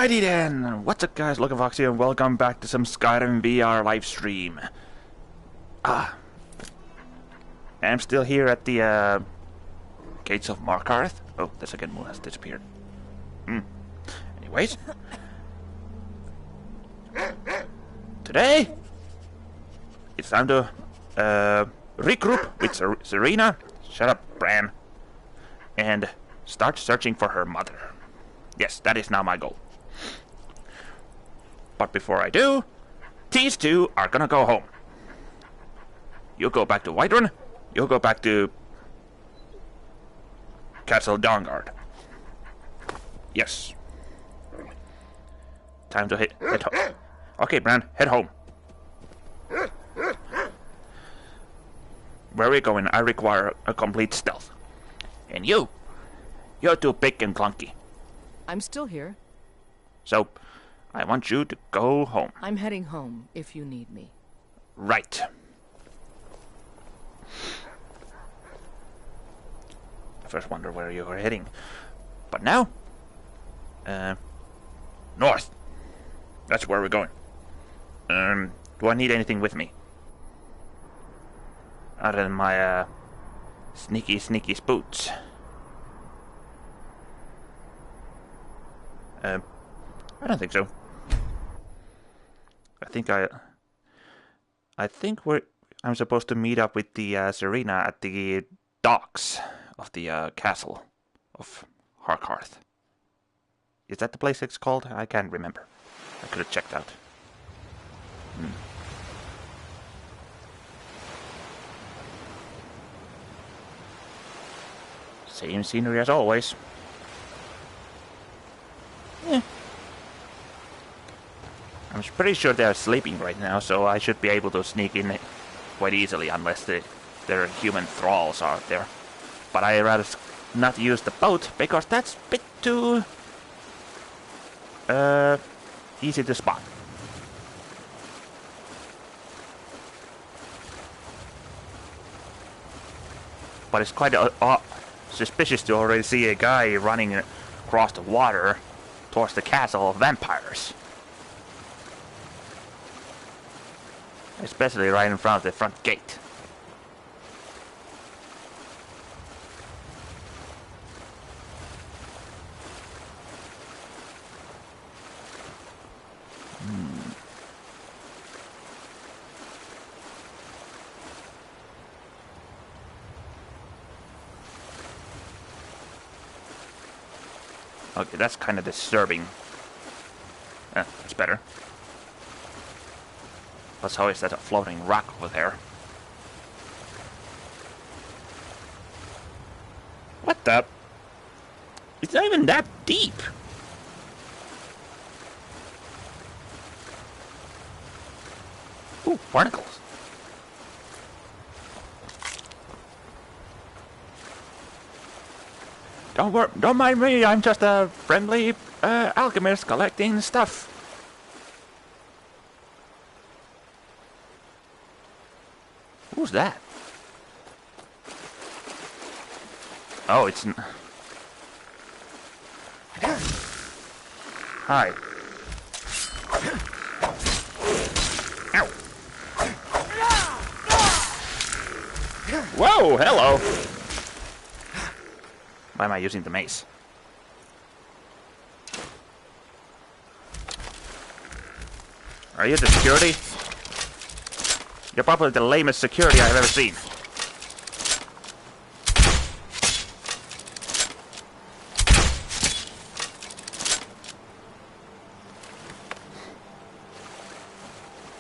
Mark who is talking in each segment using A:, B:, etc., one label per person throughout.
A: Alrighty then, what's up guys, Logan Fox here and welcome back to some Skyrim VR live stream. I'm still here at the Gates of Markarth. Oh, the second moon has disappeared. Anyways. Today, it's time to regroup with Serena, shut up Bran, and start searching for her mother. Yes, that is now my goal. But before I do, these two are gonna go home. You go back to Whiterun, you'll go back to Castle Dawnguard. Yes. Time to head home. Okay, Bran, head home. Where are we going? I require a complete stealth. And you're too big and clunky.
B: I'm still here.
A: So, I want you to go home.
B: I'm heading home if you need me.
A: Right. I first wonder where you were heading. But now, north. That's where we're going. Do I need anything with me? Other than my, sneaky boots. I don't think so. I think I'm supposed to meet up with the Serena at the docks of the castle of Harkarth. Is that the place it's called? I can't remember. I could have checked out. Same scenery as always. Yeah. I'm pretty sure they're sleeping right now, so I should be able to sneak in quite easily unless there are human thralls out there. But I'd rather not use the boat because that's a bit too easy to spot. But it's quite suspicious to already see a guy running across the water towards the castle of vampires. Especially right in front of the front gate. Okay, that's kind of disturbing. It's better. Plus, how is that a floating rock over there? What the? It's not even that deep. Ooh, barnacles. Don't mind me, I'm just a friendly alchemist collecting stuff. Who's that? Oh, it's... Hi. Ow. Whoa, hello. Why am I using the mace? Are you the security? You're probably the lamest security I've ever seen.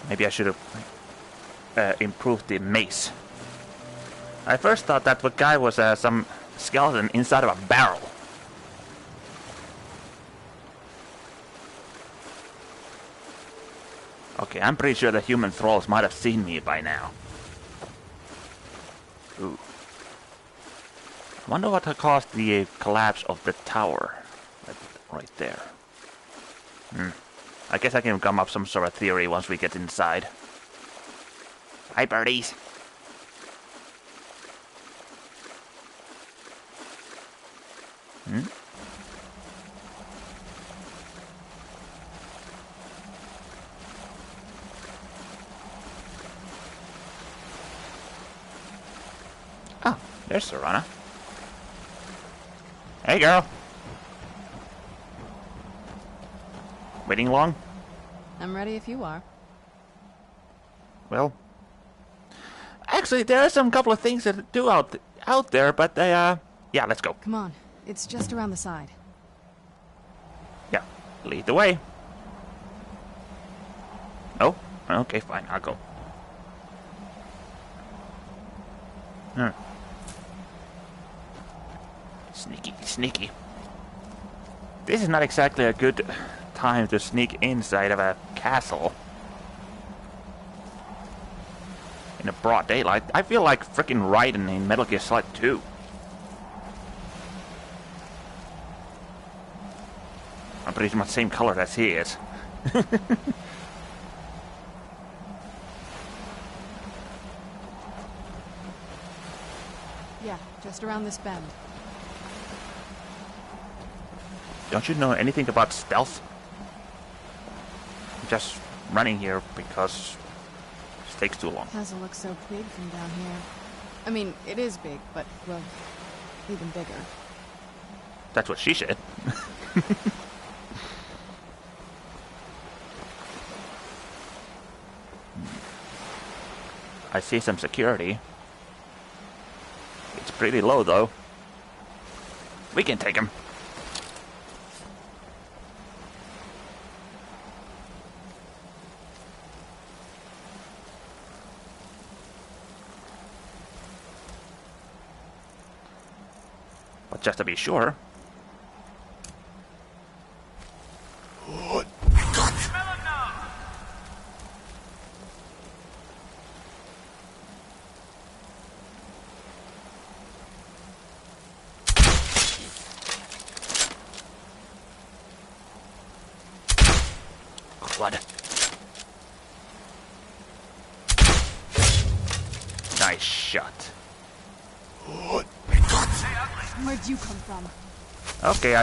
A: Maybe I should have improved the mace. I first thought that the guy was some skeleton inside of a barrel. Okay, I'm pretty sure the human thralls might have seen me by now. Ooh. I wonder what caused the collapse of the tower. Right there. I guess I can come up some sort of theory once we get inside. Hi, birdies. Oh, there's Serana. Hey, girl. Waiting long?
B: I'm ready if you are.
A: Well, actually, there are some couple of things to do out there, but yeah, let's go.
B: Come on. It's just around the side.
A: Yeah, lead the way. Oh, okay, fine, I'll go. Sneaky, sneaky. This is not exactly a good time to sneak inside of a castle. In a broad daylight. I feel like frickin' Raiden in Metal Gear Solid 2. I'm pretty much the same color as he is.
B: Yeah, just around this bend.
A: Don't you know anything about stealth? I'm just running here because it takes too long.
B: Castle looks so big from down here. I mean, it is big, but, well, even bigger.
A: That's what she said. I see some security. It's pretty low, though. We can take him. But just to be sure. Blood. Nice shot.
B: Where'd you come from?
A: Okay,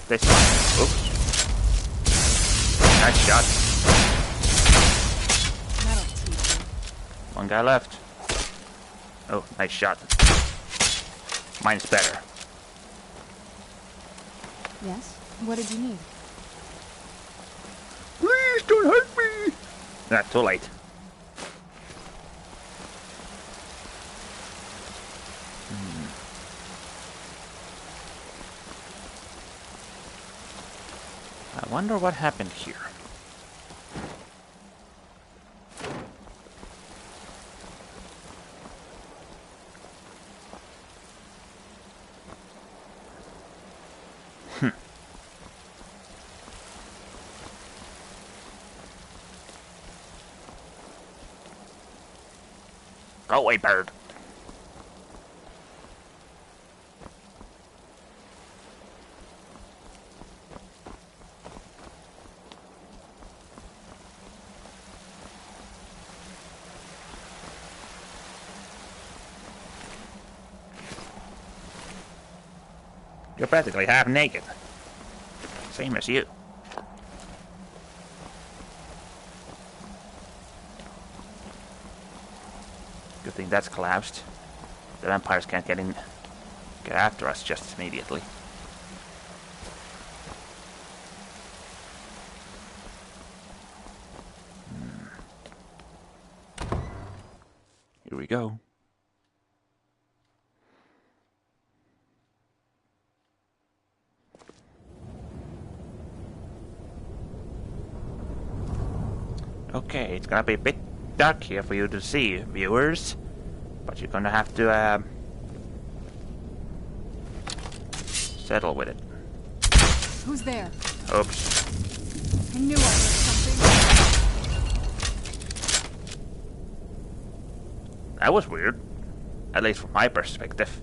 A: this one. Oops. Nice shot.
B: That'll teach you.
A: One guy left. Oh, nice shot. Mine's better.
B: Yes? What did you need?
A: Please don't hurt me! Not too late. I wonder what happened here. Go away, bird. You're practically half naked. Same as you. Good thing that's collapsed. The vampires can't get after us just immediately. Here we go. Okay, it's gonna be a bit dark here for you to see, viewers. But you're gonna have to, settle with it.
B: Who's there?
A: Oops.
B: I knew I heard something.
A: That was weird. At least from my perspective.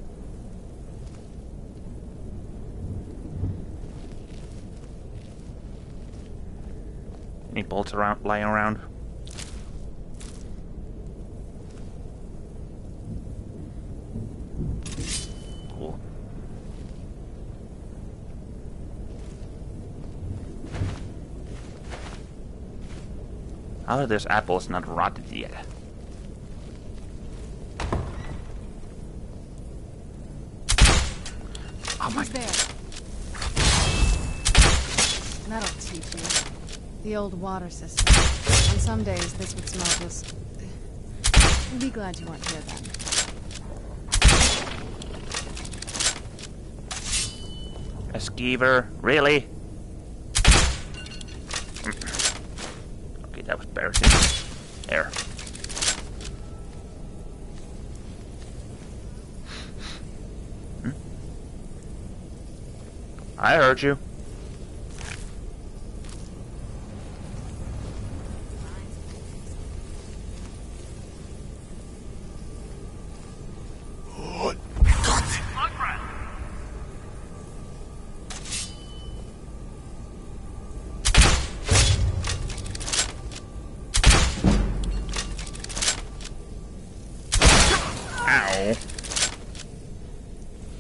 A: Any bolts lying around? Cool. How are those apples not rotted yet? Oh my.
B: Who's there? That'll teach you. The old water system. On some days, this would smell just... Be glad you weren't here then.
A: A skeever? Really? Okay, that was embarrassing. There. I heard you. Ow.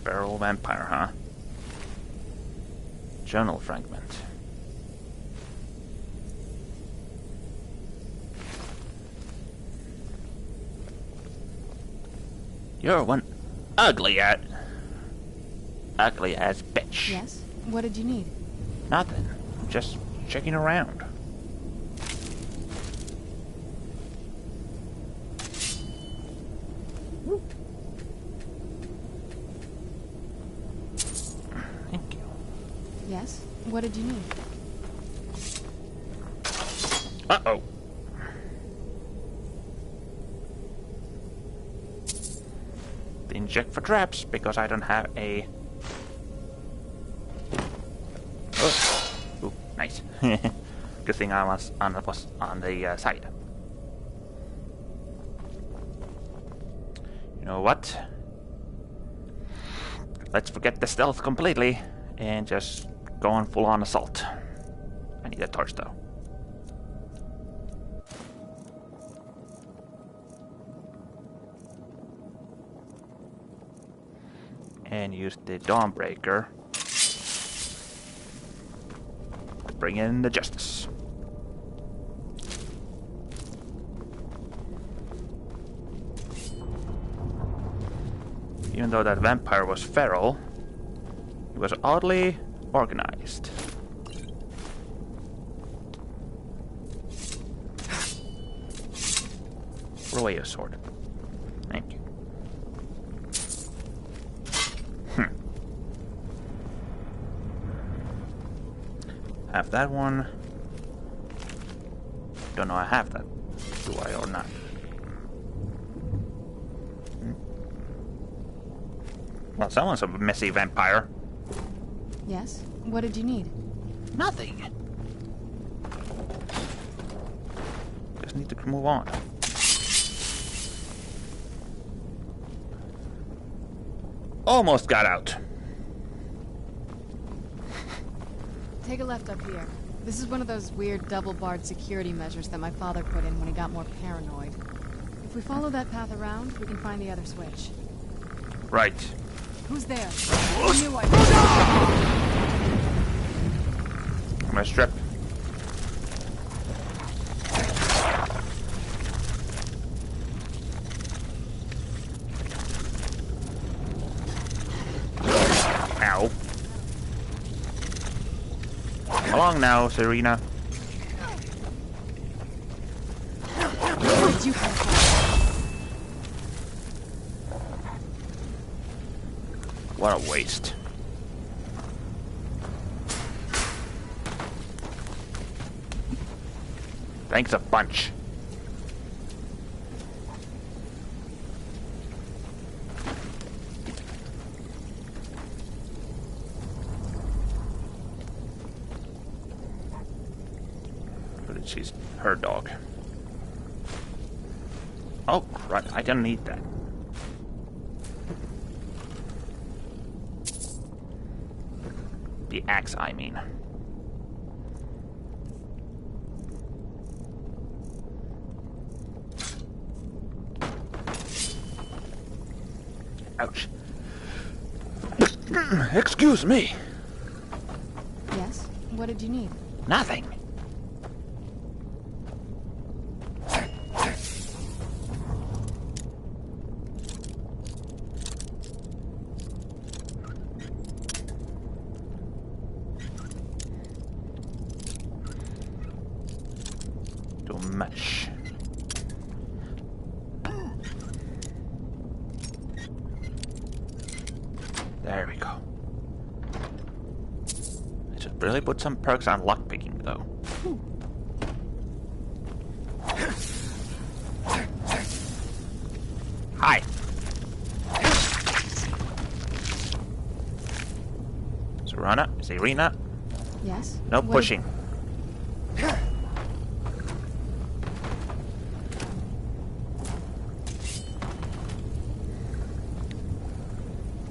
A: Feral vampire, huh? Journal fragment. You're one ugly ass bitch.
B: Yes? What did you need?
A: Nothing. Just checking around. Thank you.
B: Yes? What did you need?
A: Uh-oh. Didn't check for traps because I don't have a... Oh. Ooh, nice. Good thing I was on the side. You know what? Let's forget the stealth completely and just go on full-on assault. I need a torch though. And use the Dawnbreaker to bring in the Justice. Even though that vampire was feral, he was oddly organized. Throw away your sword. Thank you. Have that one. Don't know I have that. Do I or not? Well, someone's a messy vampire.
B: Yes? What did you need?
A: Nothing. Just need to move on. Almost got out.
B: Take a left up here. This is one of those weird double-barred security measures that my father put in when he got more paranoid. If we follow that path around, we can find the other switch.
A: Right.
B: Who's there? I knew I...
A: I'm gonna strip. Ow. Come along now, Serena.
B: Where did you come from?
A: What a waste. Thanks a bunch. But she's her dog. Oh, crap. I don't need that. The axe, I mean. Ouch. Excuse me.
B: Yes? What did you need?
A: Nothing. much. There we go. I should really put some perks on lockpicking, though. Hi. Serena?
B: Yes?
A: No pushing.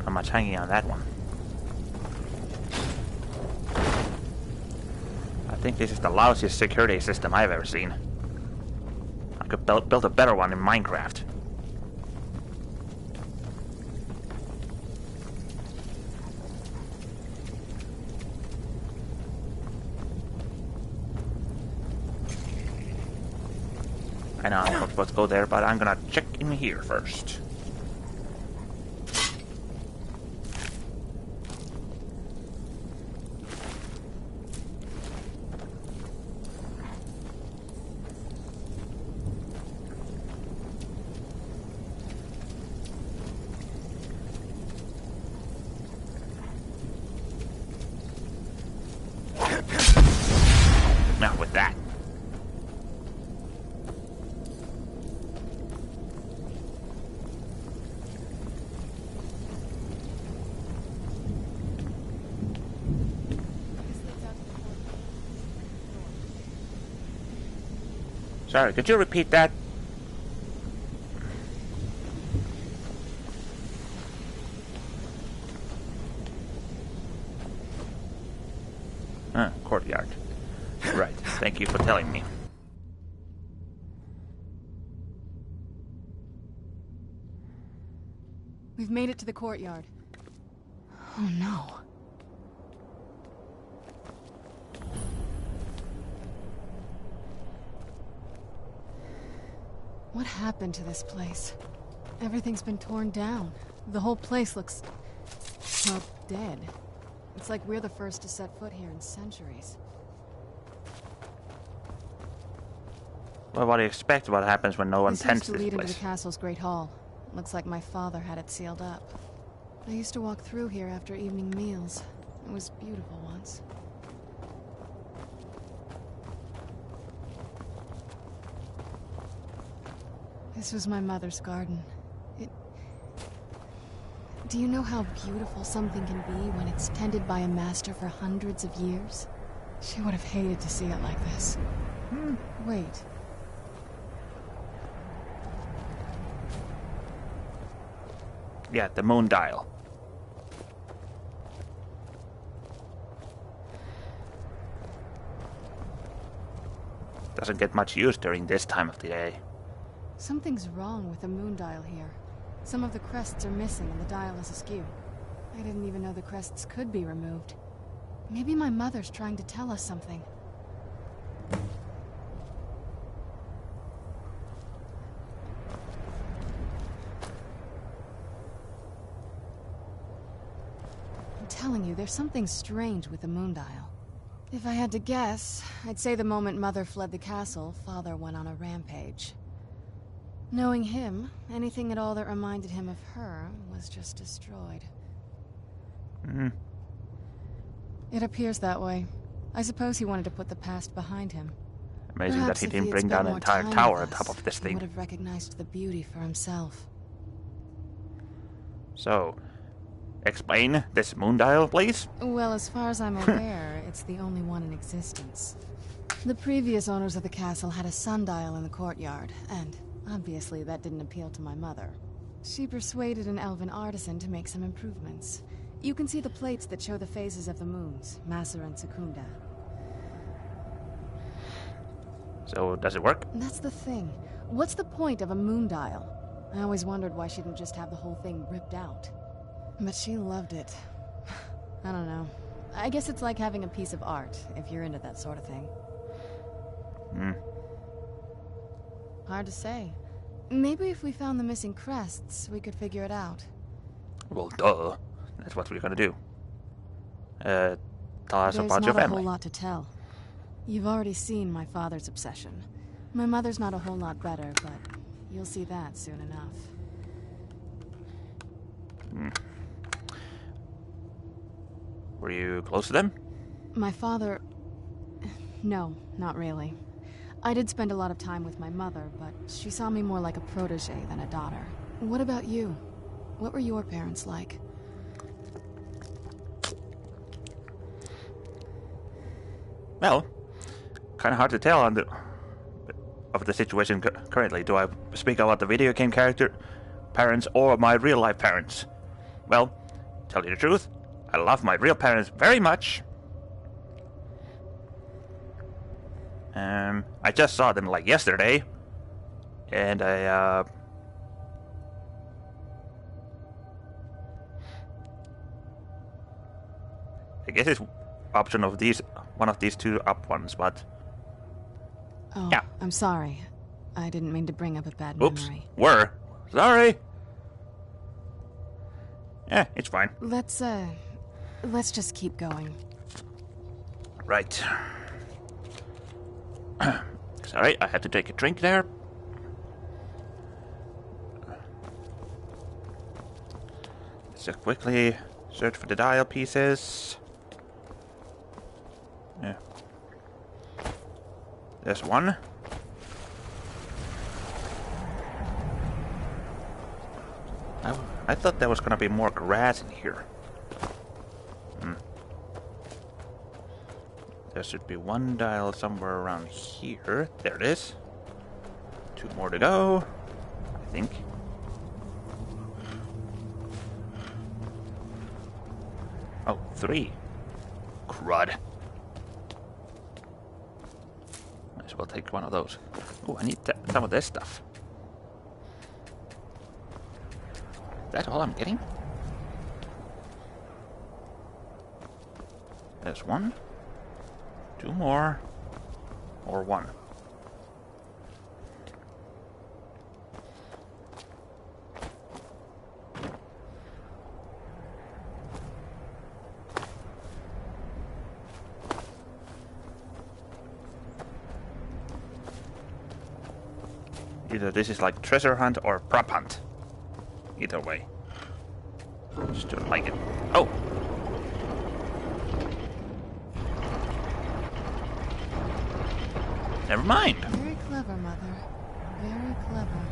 A: How much hanging on that one? I think this is the lousiest security system I've ever seen. I could build a better one in Minecraft. I know I'm not supposed to go there, but I'm gonna check in here first. Now with that. Sorry, could you repeat that? Courtyard. Right, thank you for telling me.
B: We've made it to the courtyard. Oh no. What happened to this place? Everything's been torn down. The whole place looks... well, dead. It's like we're the first to set foot here in centuries.
A: Well, what do you expect? What happens when no one tends
B: to
A: this
B: lead
A: place?
B: into the castle's great hall. Looks like my father had it sealed up. I used to walk through here after evening meals. It was beautiful once. This was my mother's garden. Do you know how beautiful something can be when it's tended by a master for hundreds of years? She would have hated to see it like this. Wait.
A: Yeah, the moon dial. Doesn't get much use during this time of the day.
B: Something's wrong with the moon dial here. Some of the crests are missing and the dial is askew. I didn't even know the crests could be removed. Maybe my mother's trying to tell us something. I'm telling you, there's something strange with the moon dial. If I had to guess, I'd say the moment Mother fled the castle, Father went on a rampage. Knowing him, anything at all that reminded him of her was just destroyed. It appears that way. I suppose he wanted to put the past behind him.
A: Amazing
B: Perhaps
A: that he
B: if
A: didn't
B: had
A: bring
B: spent
A: down an
B: more
A: entire
B: time
A: tower
B: with
A: on top
B: us,
A: of this
B: he
A: thing.
B: would have recognized the beauty for himself.
A: So, explain this moon dial, please?
B: Well, as far as I'm aware, it's the only one in existence. The previous owners of the castle had a sundial in the courtyard, and obviously that didn't appeal to my mother. She persuaded an elven artisan to make some improvements. You can see the plates that show the phases of the moons, Maser and Secunda.
A: So, does it work?
B: That's the thing. What's the point of a moon dial? I always wondered why she didn't just have the whole thing ripped out. But she loved it. I don't know. I guess it's like having a piece of art, if you're into that sort of thing. Hard to say. Maybe if we found the missing crests, we could figure it out.
A: Well, duh. That's what we're gonna do. Tell us
B: There's
A: about
B: not
A: your
B: a
A: family.
B: whole lot to tell. You've already seen my father's obsession. My mother's not a whole lot better, but you'll see that soon enough.
A: Were you close to them?
B: My father... No, not really. I did spend a lot of time with my mother, but she saw me more like a protege than a daughter. What about you? What were your parents like?
A: Well, kind of hard to tell of the situation currently. Do I speak about the video game character parents or my real life parents? Well, tell you the truth, I love my real parents very much. I just saw them like yesterday, and I guess it's option of these, one of these two up ones, but
B: oh,
A: yeah.
B: I'm sorry. I didn't mean to bring up a bad
A: Oops,
B: memory.
A: sorry. Yeah, it's fine.
B: Let's just keep going.
A: Right. Sorry, I had to take a drink there. Let's just quickly search for the dial pieces. Yeah. There's one. I thought there was gonna be more grass in here. There should be one dial somewhere around here. There it is. 2 more to go, I think. Oh, 3. Crud. Might as well take one of those. Oh, I need some of this stuff. Is that all I'm getting? There's 1. 2 more. Or 1. Either this is like treasure hunt or prop hunt. Either way. Just don't like it. Oh! Never mind.
B: Very clever, Mother. Very clever.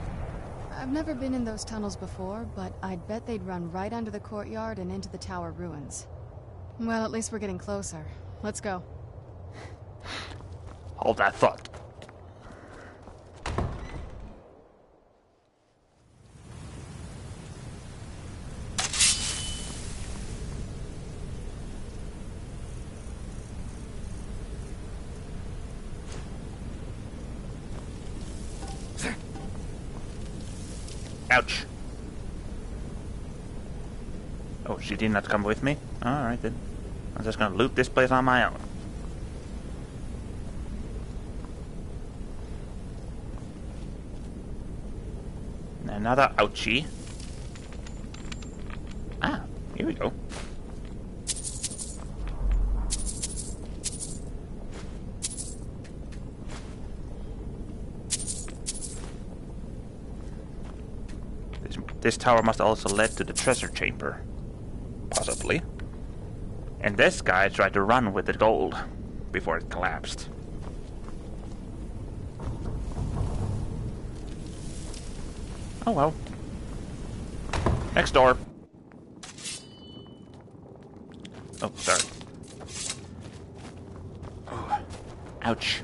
B: I've never been in those tunnels before, but I'd bet they'd run right under the courtyard and into the tower ruins. Well, at least we're getting closer. Let's go.
A: Hold that thought. Ouch. Oh, she did not come with me? Alright then. I'm just gonna loot this place on my own. Another ouchie. Ah, here we go. This tower must also lead to the treasure chamber. Possibly. And this guy tried to run with the gold before it collapsed. Oh well. Next door. Oh, sorry. Oh, ouch.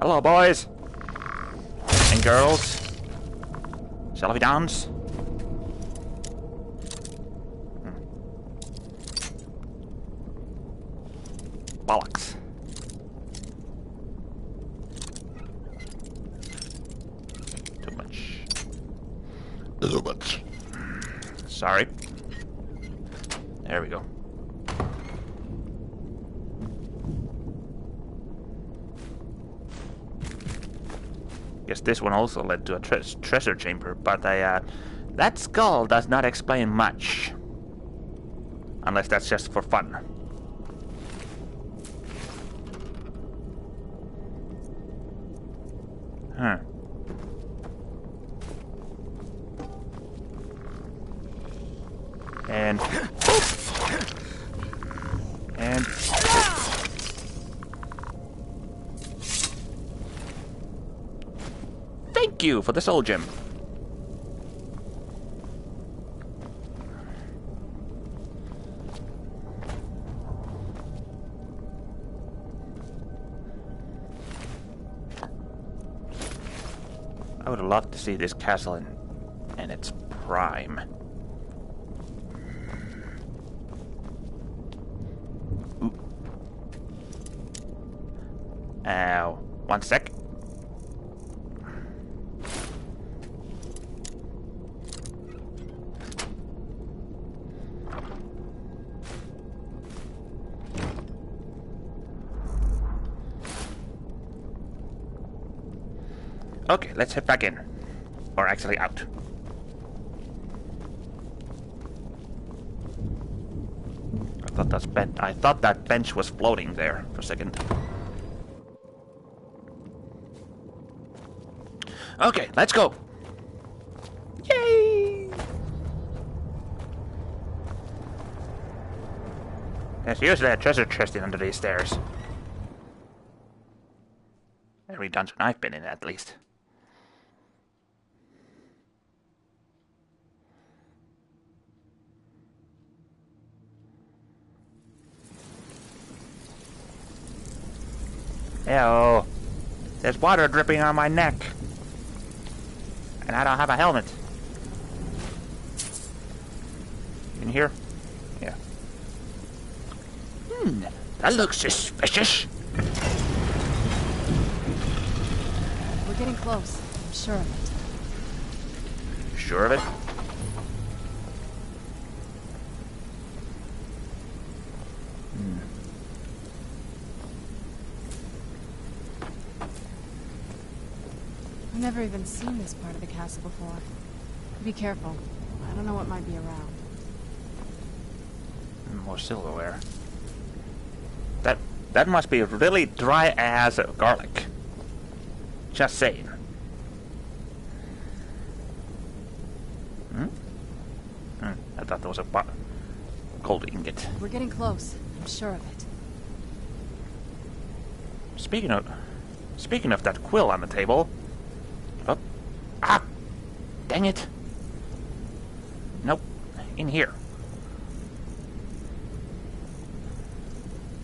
A: Hello, boys and girls. Shall we dance? Bollocks. Too much. Too much. Sorry. There we go. guess this one also led to a treasure chamber, but that skull does not explain much. Unless that's just for fun. Huh. And... And... Thank you for the soul gem. I would love to see this castle in its prime. Ooh. Ow. 1 sec. Okay, let's head back in. Or actually out. I thought that bench was floating there for a second. Okay, let's go. Yay! There's usually a treasure chest under these stairs. Every dungeon I've been in, at least. Ew. There's water dripping on my neck. And I don't have a helmet. In here? Yeah. That looks suspicious.
B: We're getting close. I'm sure of it.
A: You sure of it?
B: I've never even seen this part of the castle before. Be careful. I don't know what might be around.
A: More silverware. That must be really dry as garlic. Just saying. I thought there was a gold ingot.
B: We're getting close. I'm sure of it.
A: Speaking of that quill on the table. Oh. Ah! Dang it. Nope. In here.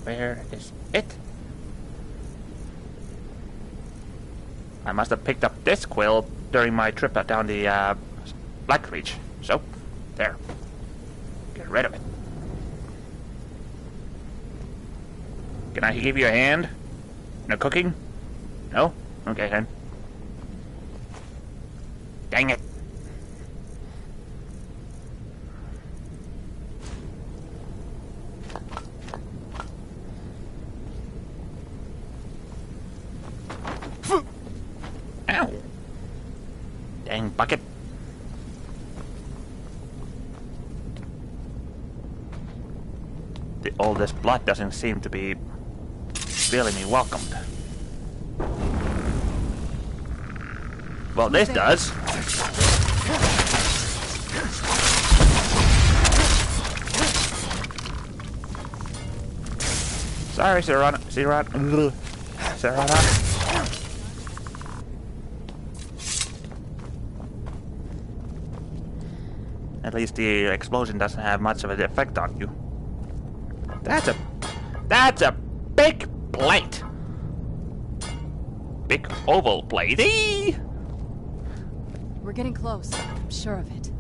A: Where is it? I must have picked up this quill during my trip down the Black Reach. So, there. Get rid of it. Can I give you a hand? No cooking? No? Okay then. Dang it. Ow. Dang bucket. All this blood doesn't seem to be feeling me welcomed. Well, this does. Sorry, Serrana. At least the explosion doesn't have much of an effect on you. That's a big plate. Big oval plate. Eee!
B: We're getting close. I'm sure of it.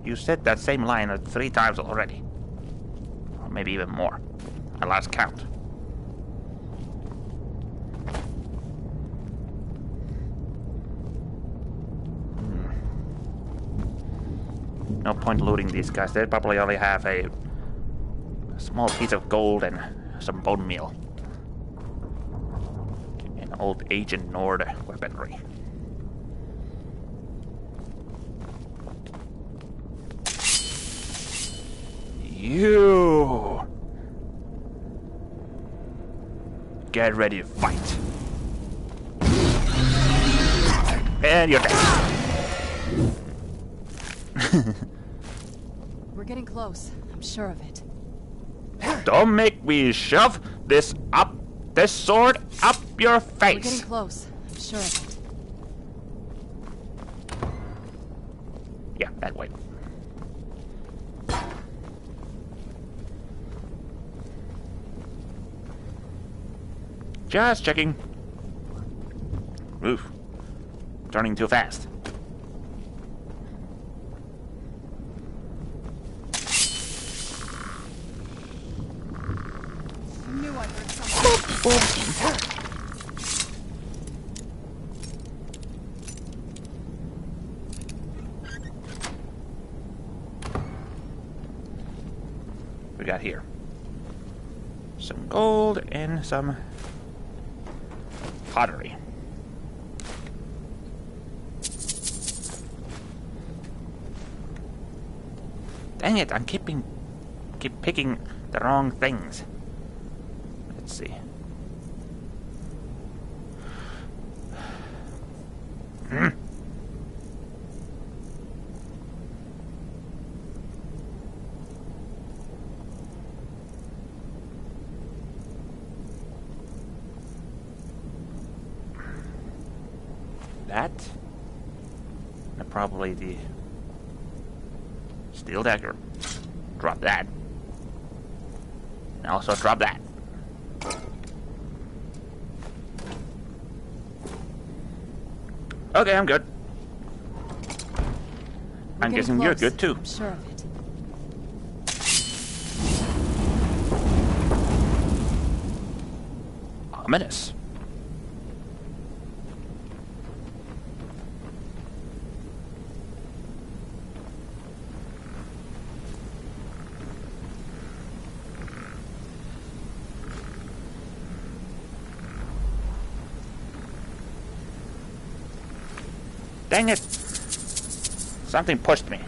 A: You said that same line 3 times already. Or maybe even more. I lost count. No point looting these guys. They probably only have a Small piece of gold and some bone meal. And old Ancient Nord weaponry. You get ready to fight. And you're dead.
B: We're getting close. I'm sure of it.
A: Don't make me shove this sword up your
B: We're
A: face.
B: getting close. I'm sure of it.
A: Yeah, that way. Just checking. Oof. Turning too fast.
B: I knew I heard something.
A: We got here some gold and some pottery. Dang it, I'm keep picking the wrong things. Let's see. That, and probably the steel dagger. Drop that. And also drop that. Okay, I'm good. I'm guessing you're good too.
B: I'm sure of it.
A: Ominous. Dang it! Something pushed me.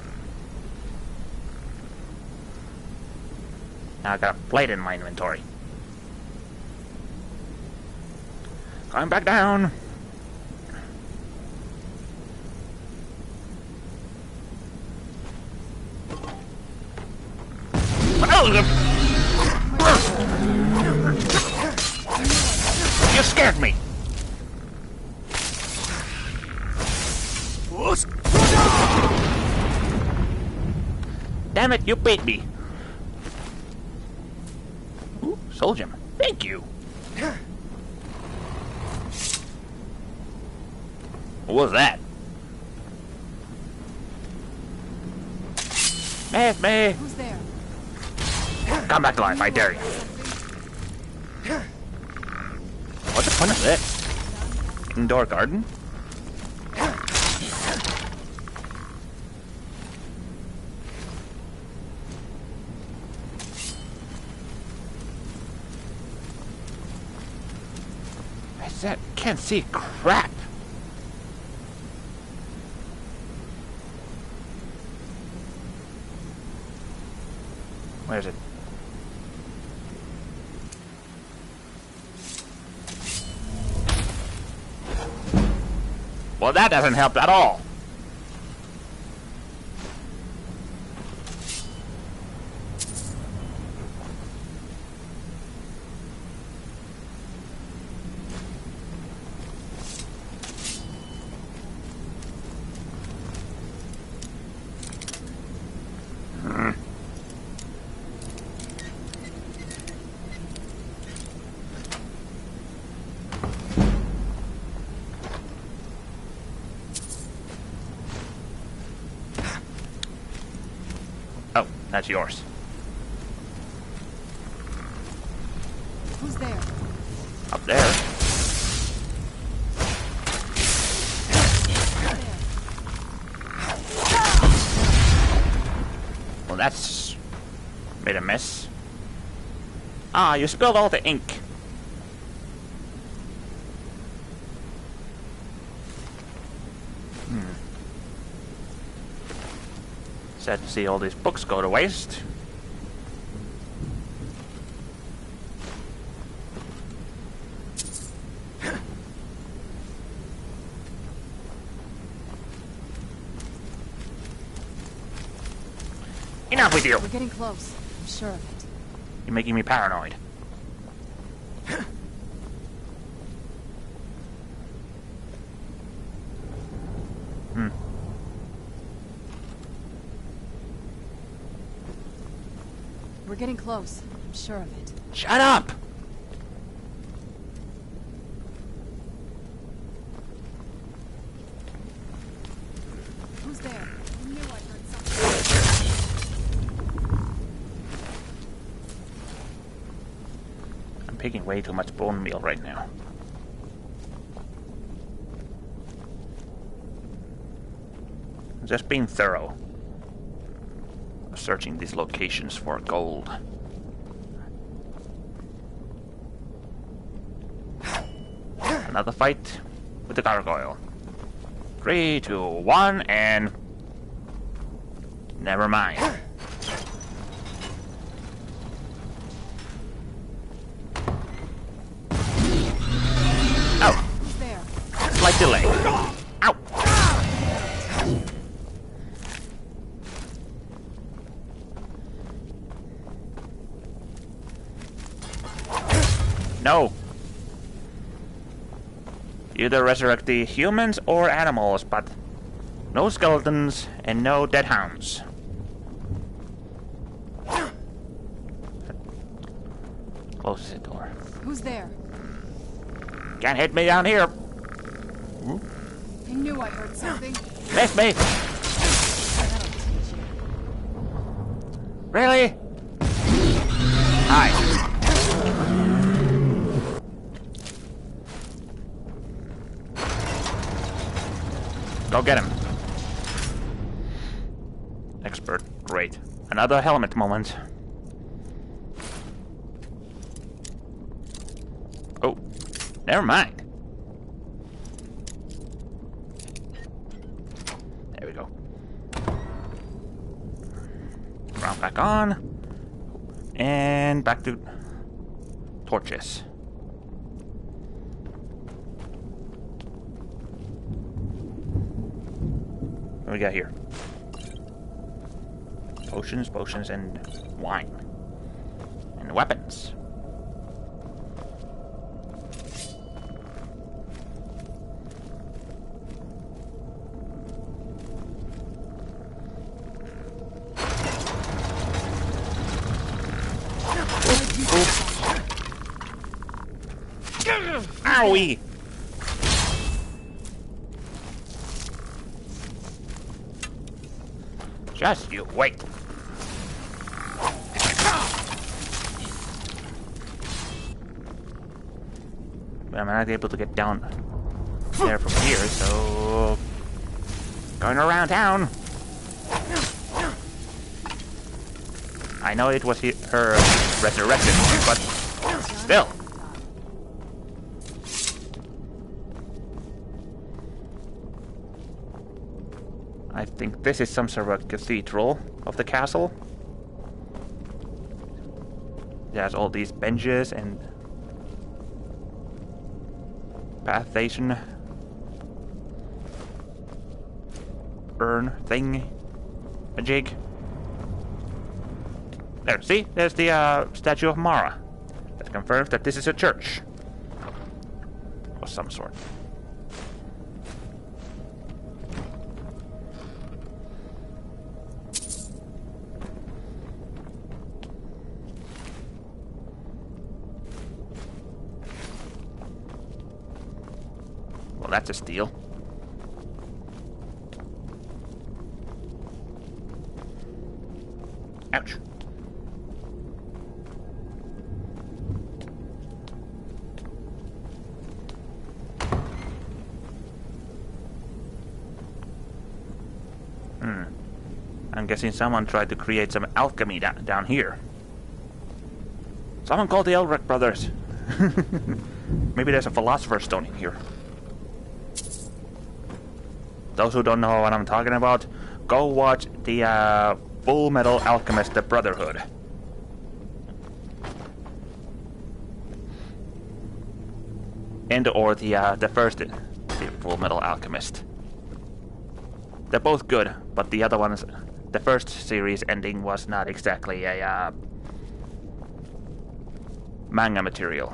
A: Now I got a plate in my inventory. Going back down. You scared me. Damn it, you beat me. Ooh, soul gem. Thank you. What was that? May.
B: Who's there?
A: Come back to life, I dare you. What's the point of this? Indoor garden? That can't see crap. Where is it? Well, that doesn't help at all. Oh, that's yours.
B: Who's there?
A: Up there. Well, that's made a mess. Ah, you spilled all the ink. Sad to see all these books go to waste. Enough with you!
B: We're getting close. I'm sure of it.
A: You're making me paranoid.
B: We're getting close. I'm sure of it.
A: Shut up!
B: Who's there? I knew I heard something.
A: I'm picking way too much bone meal right now. I'm just being thorough. Searching these locations for gold. Another fight with the gargoyle. 3, 2, 1, and... never mind. Oh!
B: Who's there?
A: Slight delay. Ow! No! You either resurrect the humans or animals, but no skeletons and no dead hounds. Close the door.
B: Who's there?
A: Can't hit me down here.
B: I knew I heard something.
A: Miss me!
B: That'll teach you.
A: Really? Hi. Go get him. Expert. Great. Another helmet moment. Oh. Never mind. There we go. Round back on. And back to torches. What do we got here? Potions, and wine. And weapons. Owie! Just you wait. But I'm not able to get down there from here, so... going around town. I know it was her resurrection, but still. I think this is some sort of a cathedral of the castle. It has all these benches and pathation urn thing, a jig. There, see? There's the statue of Mara. That confirms that this is a church of some sort. Well, that's a steal. Ouch. I'm guessing someone tried to create some alchemy down here. Someone call the Elric brothers. Maybe there's a Philosopher's Stone in here. Those who don't know what I'm talking about, go watch the Full Metal Alchemist: The Brotherhood. And or the first the Full Metal Alchemist. They're both good, but the other ones, the first series ending was not exactly a manga material.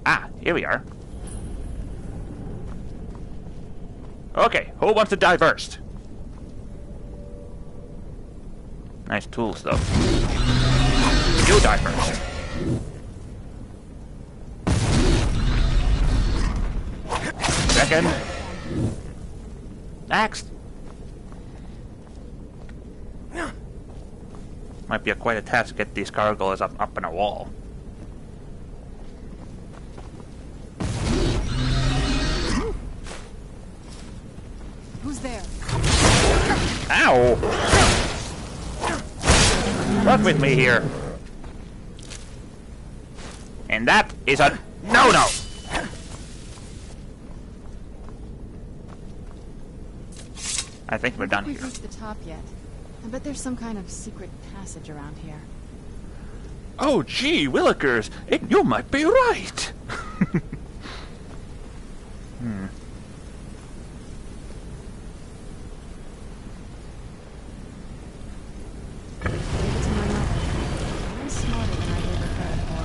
A: Ah, here we are. Okay, who wants to die first? Nice tools, though. You die first. Second. Next. Might be quite a task to get these gargoyles up in a wall.
B: Who's there?
A: Ow! Work with me here. And that is a no-no! I think we're done here.
B: We've reached the top yet. I bet there's some kind of secret passage around here.
A: Oh, gee, Willikers, you might be right.
B: Give it to my mother. I'm smarter than I gave her credit for.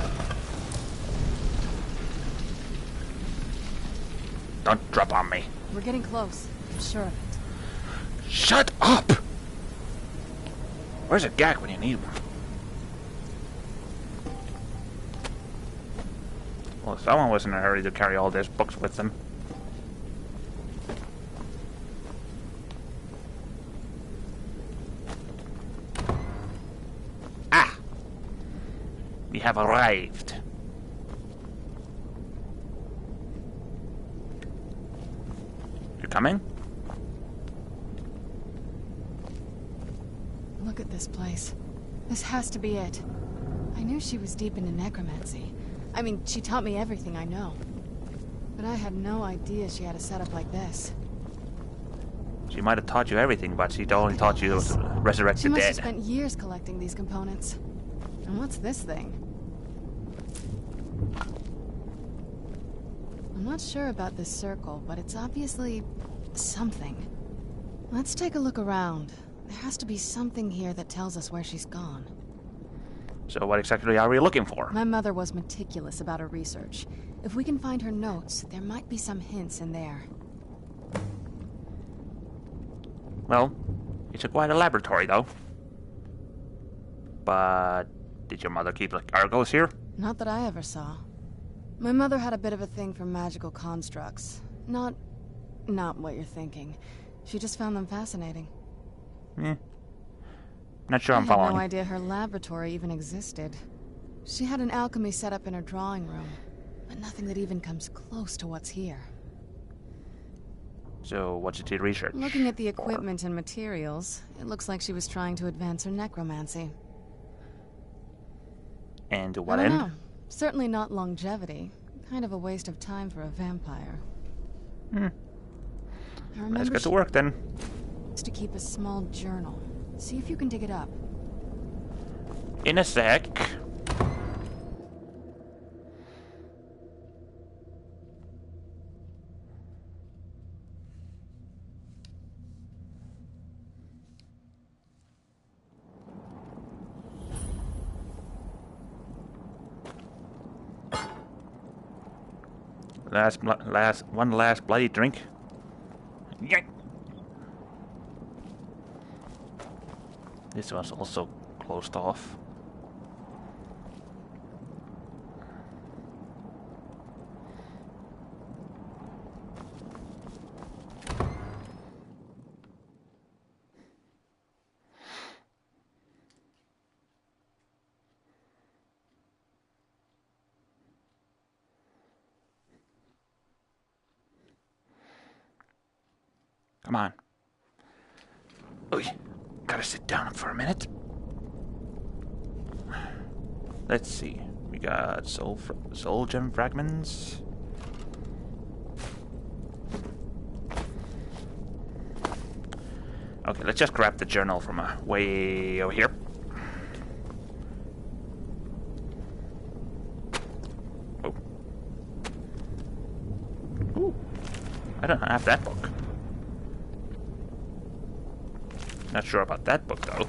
A: Don't drop on me.
B: We're getting close. I'm sure of it.
A: Shut up! Where's a gag when you need one? Well, someone was in a hurry to carry all these books with them. Ah! We have arrived. You coming?
B: Look at this place. This has to be it. I knew she was deep into necromancy. I mean, she taught me everything I know. But I had no idea she had a setup like this.
A: She might have taught you everything, but she only taught you to resurrect
B: She
A: the
B: must
A: dead.
B: have spent years collecting these components. And what's this thing? I'm not sure about this circle, but it's obviously something. Let's take a look around. There has to be something here that tells us where she's gone.
A: So what exactly are we looking for?
B: My mother was meticulous about her research. If we can find her notes, there might be some hints in there.
A: Well, it's quite a laboratory, though. But did your mother keep like Argos here?
B: Not that I ever saw. My mother had a bit of a thing for magical constructs. Not what you're thinking. She just found them fascinating.
A: Not sure I'm
B: I
A: following.
B: had no idea her laboratory even existed. She had an alchemy set up in her drawing room, but nothing that even comes close to what's here.
A: So what did she research?
B: Looking at the equipment and materials, it looks like she was trying to advance her necromancy.
A: And to
B: I
A: what
B: don't
A: end?
B: know. Certainly not longevity. Kind of a waste of time for a vampire. I remember
A: Let's get to
B: she
A: work then.
B: used to keep a small journal. See if you can dig it up.
A: In a sec. One last bloody drink. Yeah. This one's also closed off. Come on. Oy, gotta sit down for a minute. Let's see. We got soul gem fragments. Okay, let's just grab the journal from way over here. Oh. Ooh. I don't have that book. Not sure about that book, though.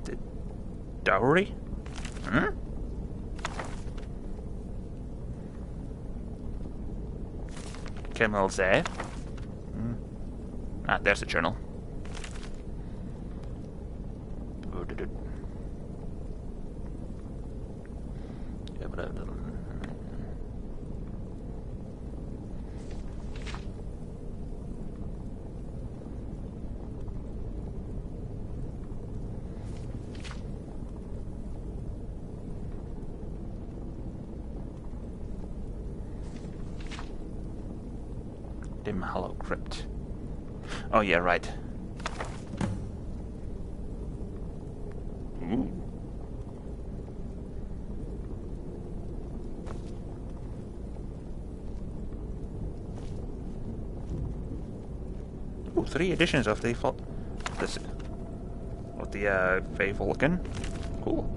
A: The dowry? Hmm? Camel say. Ah, there's the journal. Dim Hollow Crypt. Oh yeah, right. Ooh. Ooh, 3 editions of the Fae Vulcan. Cool.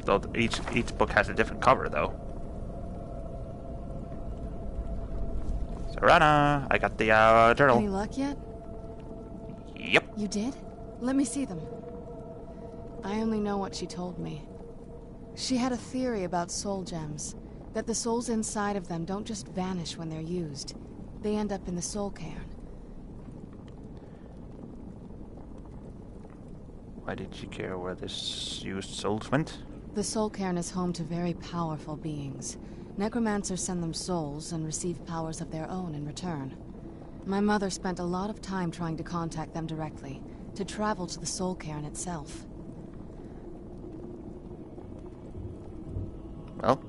A: Though each book has a different cover, though. Serana, I got the journal.
B: Any luck yet?
A: Yep.
B: You did? Let me see them. I only know what she told me. She had a theory about soul gems. That the souls inside of them don't just vanish when they're used. They end up in the soul cairn.
A: Why did she care where this used souls went?
B: The soul cairn is home to very powerful beings. Necromancers send them souls and receive powers of their own in return. My mother spent a lot of time trying to contact them directly, to travel to the soul cairn itself.
A: Well?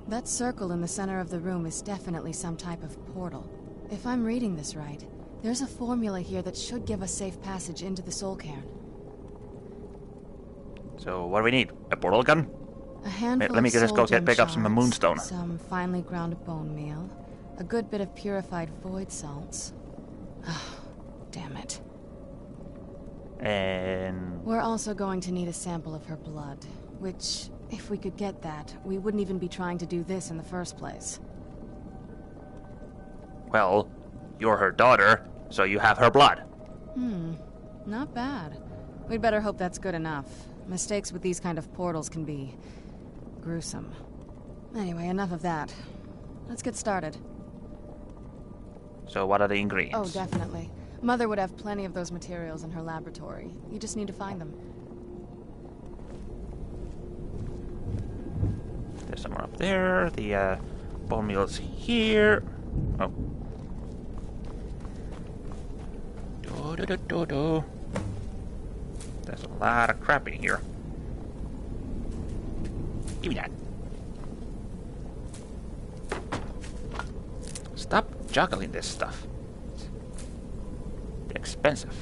B: That circle in the center of the room is definitely some type of portal. If I'm reading this right, there's a formula here that should give us safe passage into the soul cairn.
A: So what do we need? A portal gun?
B: A handful
A: Let me
B: of
A: just go
B: soul
A: pick
B: gem
A: up some
B: shards,
A: moonstone.
B: some finely ground bone meal, a good bit of purified void salts. Oh, damn it.
A: And...
B: We're also going to need a sample of her blood, which, if we could get that, we wouldn't even be trying to do this in the first place.
A: Well, you're her daughter, so you have her blood.
B: Not bad. We'd better hope that's good enough. Mistakes with these kind of portals can be gruesome. Anyway, enough of that. Let's get started.
A: So what are the
B: Oh,
A: ingredients?
B: definitely. Mother would have plenty of those materials in her laboratory. You just need to find them.
A: There's somewhere up there. The bone meal's here. Oh. Do. There's a lot of crap in here. Give me that. Stop juggling this stuff. It's expensive.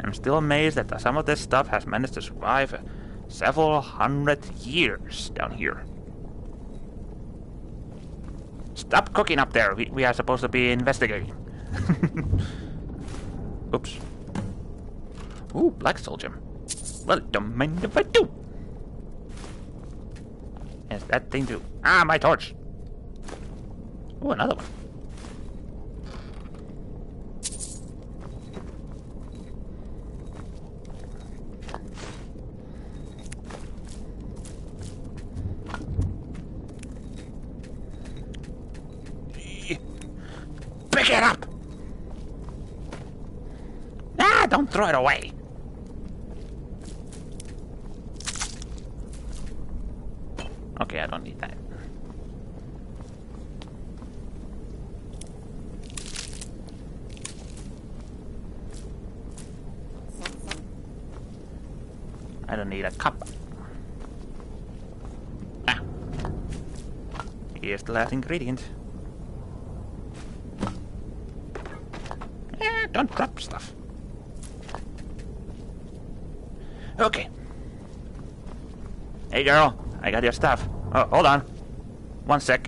A: I'm still amazed that some of this stuff has managed to survive several hundred years down here. Stop cooking up there. We are supposed to be investigating. Oops. Ooh, black soul gem. Well, don't mind if I do. Yes, that thing too. Ah, my torch. Ooh, another one. Pick it up! Ah, don't throw it away. Okay, I don't need that. I don't need a cup. Ah. Here's the last ingredient. Don't drop stuff. Okay. Hey girl, I got your stuff. Oh, hold on. One sec.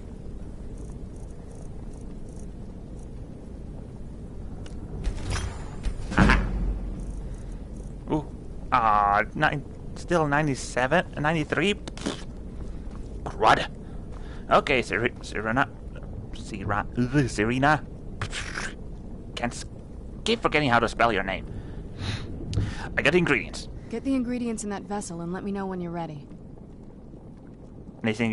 A: Aha. Ooh. Still 97? 93? Crud. Okay, Serena. Keep forgetting how to spell your name. I got the ingredients.
B: Get the ingredients in that vessel and let me know when you're ready.
A: Anything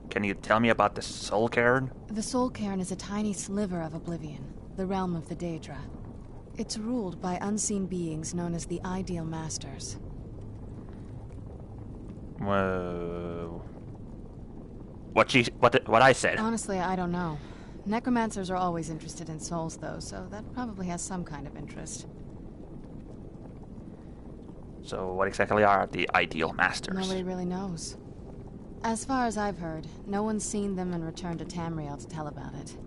A: can you tell me about the Soul Cairn?
B: The Soul Cairn is a tiny sliver of Oblivion, the realm of the Daedra. It's ruled by unseen beings known as the Ideal Masters.
A: Whoa. What I said.
B: Honestly, I don't know. Necromancers are always interested in souls, though, so that probably has some kind of interest.
A: So what exactly are the Ideal Masters?
B: Nobody really knows. As far as I've heard, no one's seen them and returned to Tamriel to tell about it.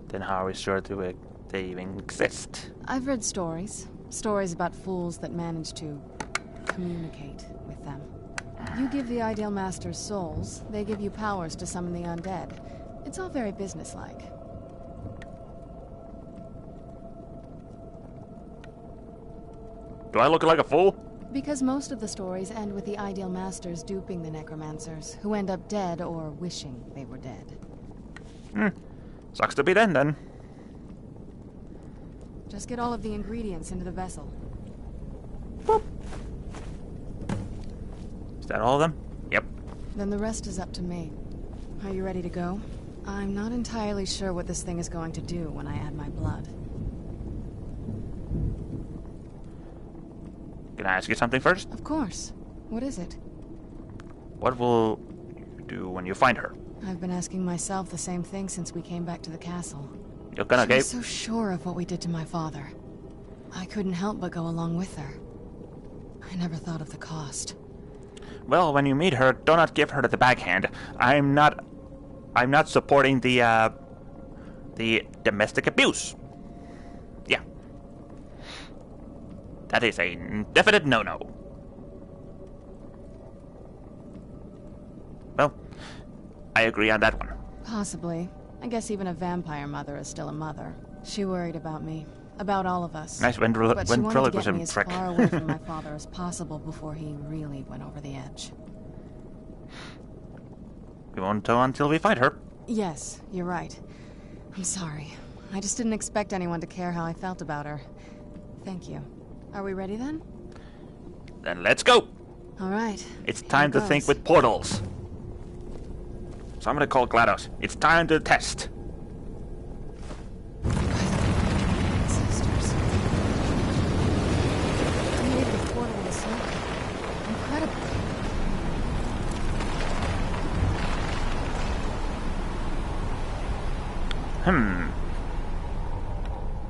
A: Then how are we sure they even exist?
B: I've read stories. Stories about fools that manage to communicate with them. You give the Ideal Masters souls, they give you powers to summon the undead. It's all very businesslike.
A: Do I look like a fool?
B: Because most of the stories end with the Ideal Masters duping the necromancers, who end up dead or wishing they were dead.
A: Sucks to be them, then.
B: Just get all of the ingredients into the vessel.
A: Boop. Is that all of them? Yep.
B: Then the rest is up to me. Are you ready to go? I'm not entirely sure what this thing is going to do when I add my blood.
A: Can I ask you something first?
B: Of course. What is it?
A: What will you do when you find her?
B: I've been asking myself the same thing since we came back to the castle.
A: You're gonna
B: She was so sure of what we did to my father. I couldn't help but go along with her. I never thought of the cost.
A: Well, when you meet her, do not give her the backhand. I'm not supporting the domestic abuse. Yeah. That is a definite no-no. Well, I agree on that one.
B: Possibly. I guess even a vampire mother is still a mother. She worried about me. About all of us.
A: Nice
B: But she wanted to get
A: ventriloquism
B: me as
A: trick.
B: far away from my father as possible before he really went over the edge.
A: We won't tell until we find her.
B: Yes, you're right. I'm sorry. I just didn't expect anyone to care how I felt about her. Thank you. Are we ready then?
A: Then let's go.
B: All right.
A: It's
B: Here
A: time to
B: goes.
A: think with portals. So I'm gonna call GLaDOS. It's time to test.
B: Ancestors. Created a portal in the soul. Incredible.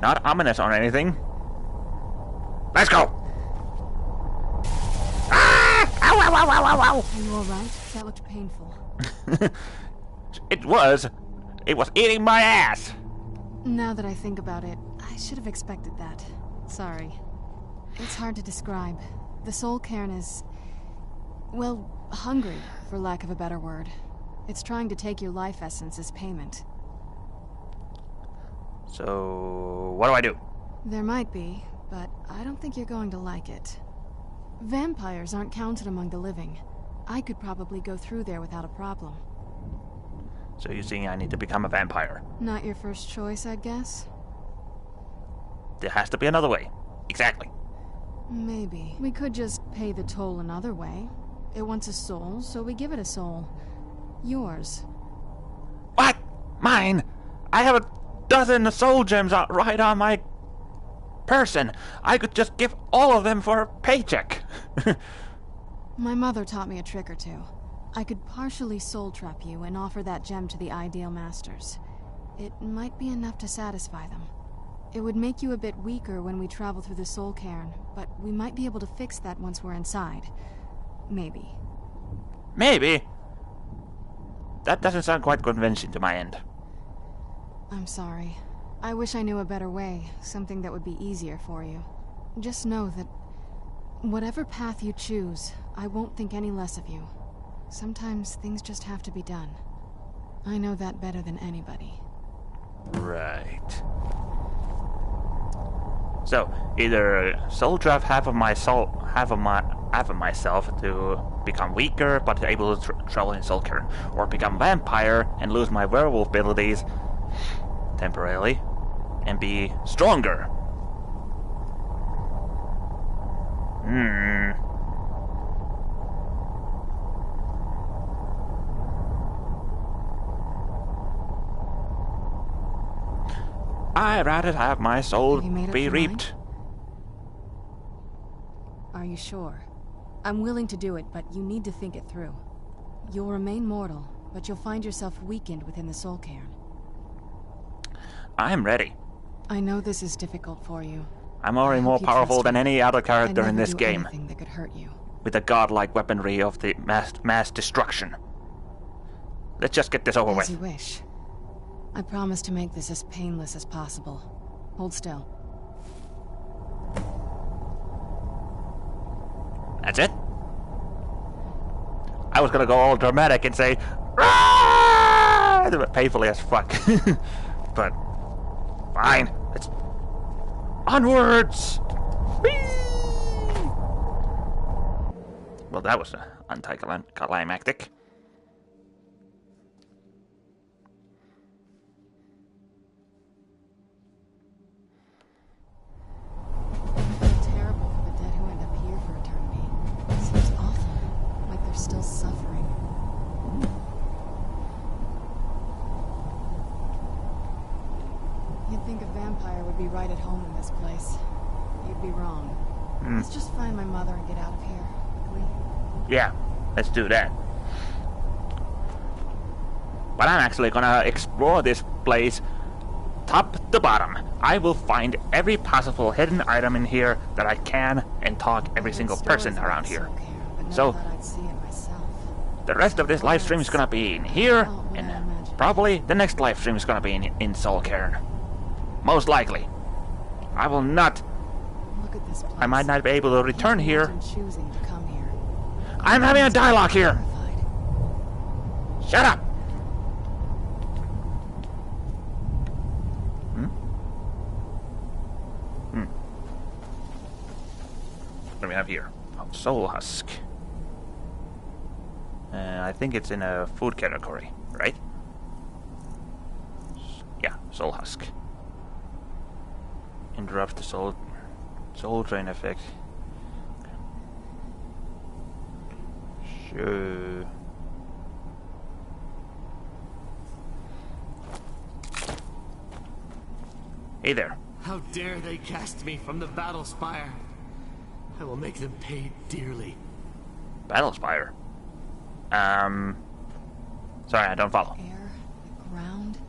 A: Not ominous or anything. Let's go! Ah! Ow, ow, ow, ow, ow, ow!
B: Are you all right? That looked painful.
A: It was eating my ass!
B: Now that I think about it, I should have expected that. Sorry. It's hard to describe. The Soul Cairn is... well, hungry, for lack of a better word. It's trying to take your life essence as payment.
A: So, what do I do?
B: There might be, but I don't think you're going to like it. Vampires aren't counted among the living. I could probably go through there without a problem.
A: So you see, I need to become a vampire.
B: Not your first choice, I'd guess?
A: There has to be another way. Exactly.
B: Maybe. We could just pay the toll another way. It wants a soul, so we give it a soul. Yours.
A: What? Mine? I have a dozen soul gems right on my person. I could just give all of them for a paycheck.
B: My mother taught me a trick or two. I could partially soul trap you and offer that gem to the Ideal Masters. It might be enough to satisfy them. It would make you a bit weaker when we travel through the Soul Cairn, but we might be able to fix that once we're inside. Maybe.
A: Maybe? That doesn't sound quite convincing to my end.
B: I'm sorry. I wish I knew a better way, something that would be easier for you. Just know that whatever path you choose, I won't think any less of you. Sometimes things just have to be done. I know that better than anybody.
A: Right. So, either soul draft half of myself to become weaker but able to travel in Soul Cairn, or become vampire and lose my werewolf abilities temporarily and be stronger. I'd rather have my soul be reaped.
B: Are you sure? I'm willing to do it, but you need to think it through. You'll remain mortal, but you'll find yourself weakened within the Soul Cairn.
A: I'm ready.
B: I know this is difficult for you.
A: I'm already more powerful than any other character in this game,
B: that could hurt you.
A: with the godlike weaponry of the mass destruction. Let's just get this over with.
B: As you wish. I promise to make this as painless as possible. Hold still.
A: That's it? I was gonna go all dramatic and say, "Rah!" Painfully as fuck. But, fine. Let's... Onwards! Whee! Well, that was anticlimactic.
B: Terrible for the dead who end up here for eternity. Seems awful, like they're still suffering. You'd think a vampire would be right at home in this place. You'd be wrong. Let's just find my mother and get out of here, quickly.
A: Yeah, let's do that. But I'm actually gonna explore this place top to bottom. I will find every possible hidden item in here that I can and talk every single person around here. So, the rest of this live stream is gonna be in here, and probably the next live stream is gonna be in Soul Cairn. Most likely. I will not... I might not be able to return here. I'm having a dialogue here! Shut up! What do we have here? Oh, soul husk. I think it's in a food category, right? Yeah, soul husk. Interrupts the soul drain effect. Sure. Hey there.
C: How dare they cast me from the battle spire? I will make them pay dearly.
A: Battle spire? Sorry, I don't follow.
B: Air, the ground.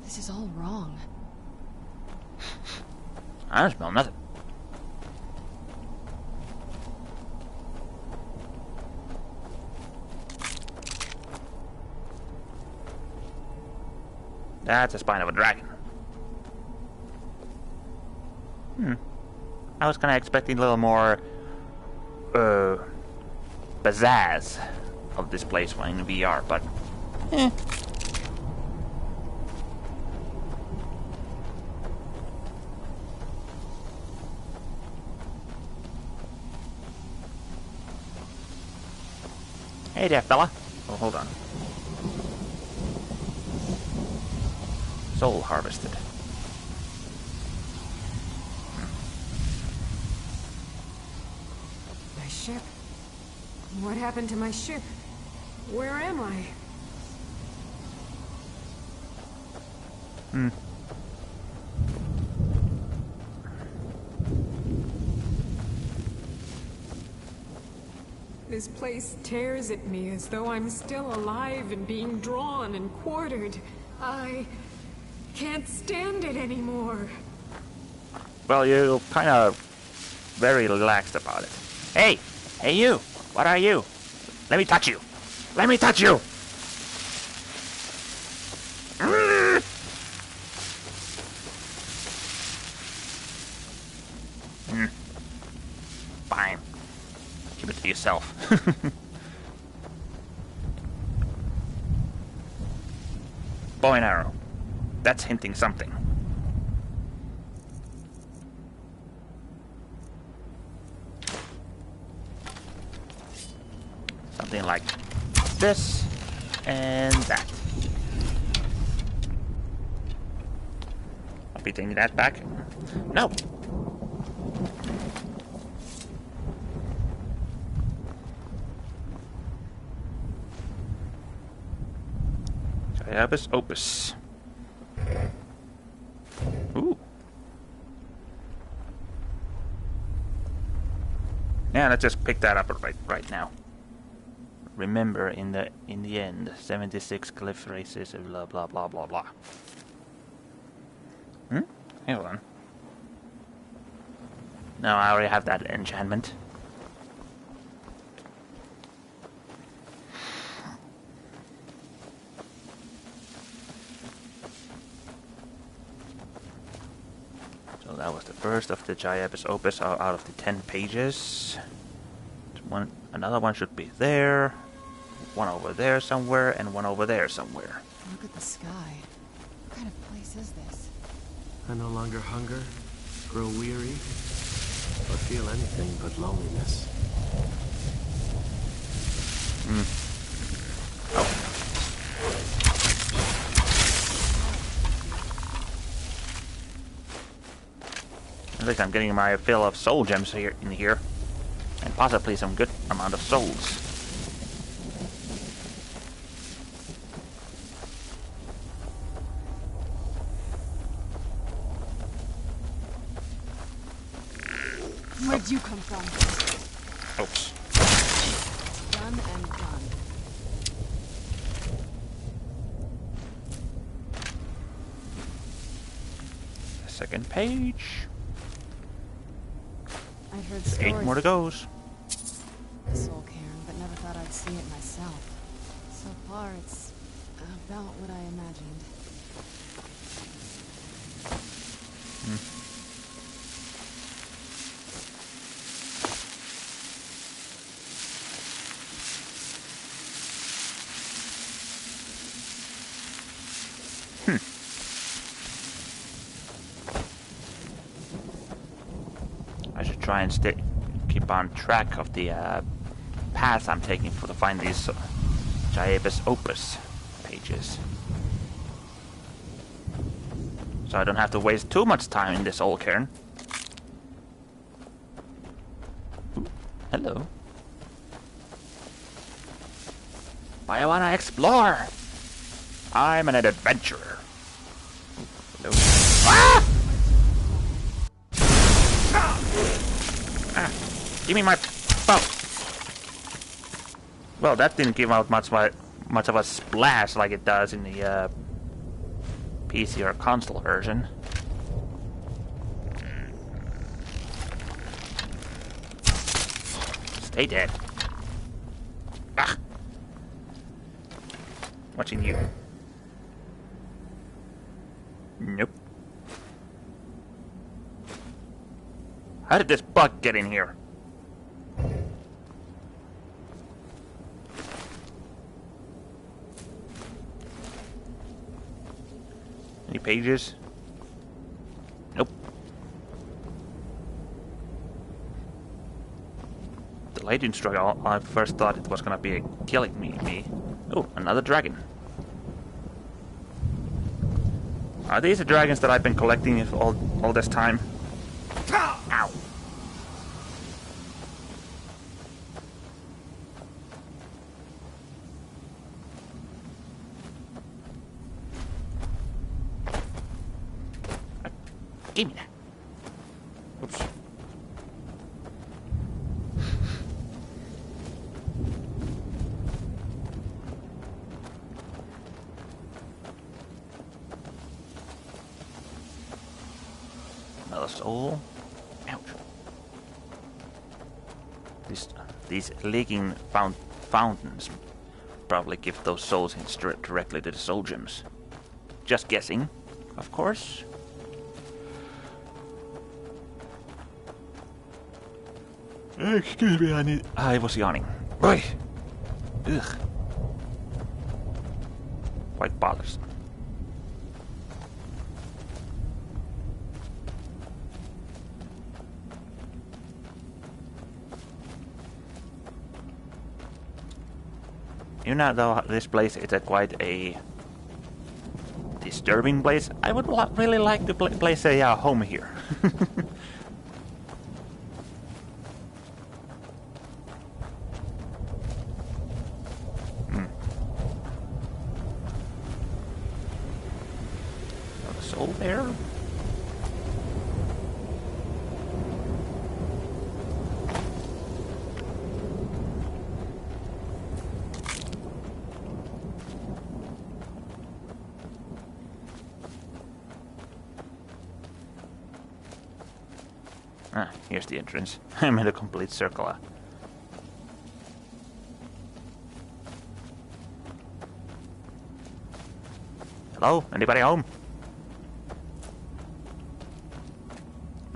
B: This is all wrong.
A: I don't smell nothing. That's a spine of a dragon. I was kinda expecting a little more pizzazz of this place when in VR, but Hey there, fella. Oh, hold on. Soul harvested.
D: My ship? What happened to my ship? Where am I? This place tears at me as though I'm still alive and being drawn and quartered. I can't stand it anymore.
A: Well, you're kind of very relaxed about it. Hey! Hey you! What are you? Let me touch you! Let me touch you! Fine. Keep it to yourself. Bow and arrow. That's hinting something. Something like this and that. I'll be taking that back. No! Giabus Opus. Ooh. Yeah, let's just pick that up right now. Remember, in the end, 76 cliff races, blah blah blah blah blah. Hold on. No, I already have that enchantment. So that was the first of the Giabus Opus out of the 10 pages. Another one should be there, one over there somewhere, and one over there somewhere.
B: Look at the sky. What kind of place is this?
C: I no longer hunger, grow weary, or feel anything but loneliness.
A: Oh. I think I'm getting my fill of soul gems here in here. And possibly some good amount of souls.
B: Where'd you come from?
A: Oops.
B: Done and done.
A: Second page.
B: I'd heard stories
A: 8 more to go.
B: Soul Cairn, but never thought I'd see it myself. So far, it's about what I imagined. I should try and keep on track of the path I'm taking to find these Giabus Opus pages. So I don't have to waste too much time in this old cairn. Ooh, hello. But I wanna explore! I'm an adventurer. Ooh, hello. Ah! Give me my bow! Well, that didn't give out much of a splash like it does in the PC or console version. Stay dead. Ah! Watching you. Nope. How did this bug get in here? Any pages? Nope. The lightning strike, I first thought it was gonna be killing me. Oh, another dragon. Are these the dragons that I've been collecting all this time? Ow. Give me that. Oops. Another
A: soul. Ouch. These leaking fountains probably give those souls directly to the soul gems. Just guessing, of course. Excuse me, I was yawning. Ugh. Quite bothersome. You know, though, this place is quite a disturbing place. I would really like to place a home here. Got a soul there. Ah, here's the entrance. I made a complete circle. Hello? Anybody home?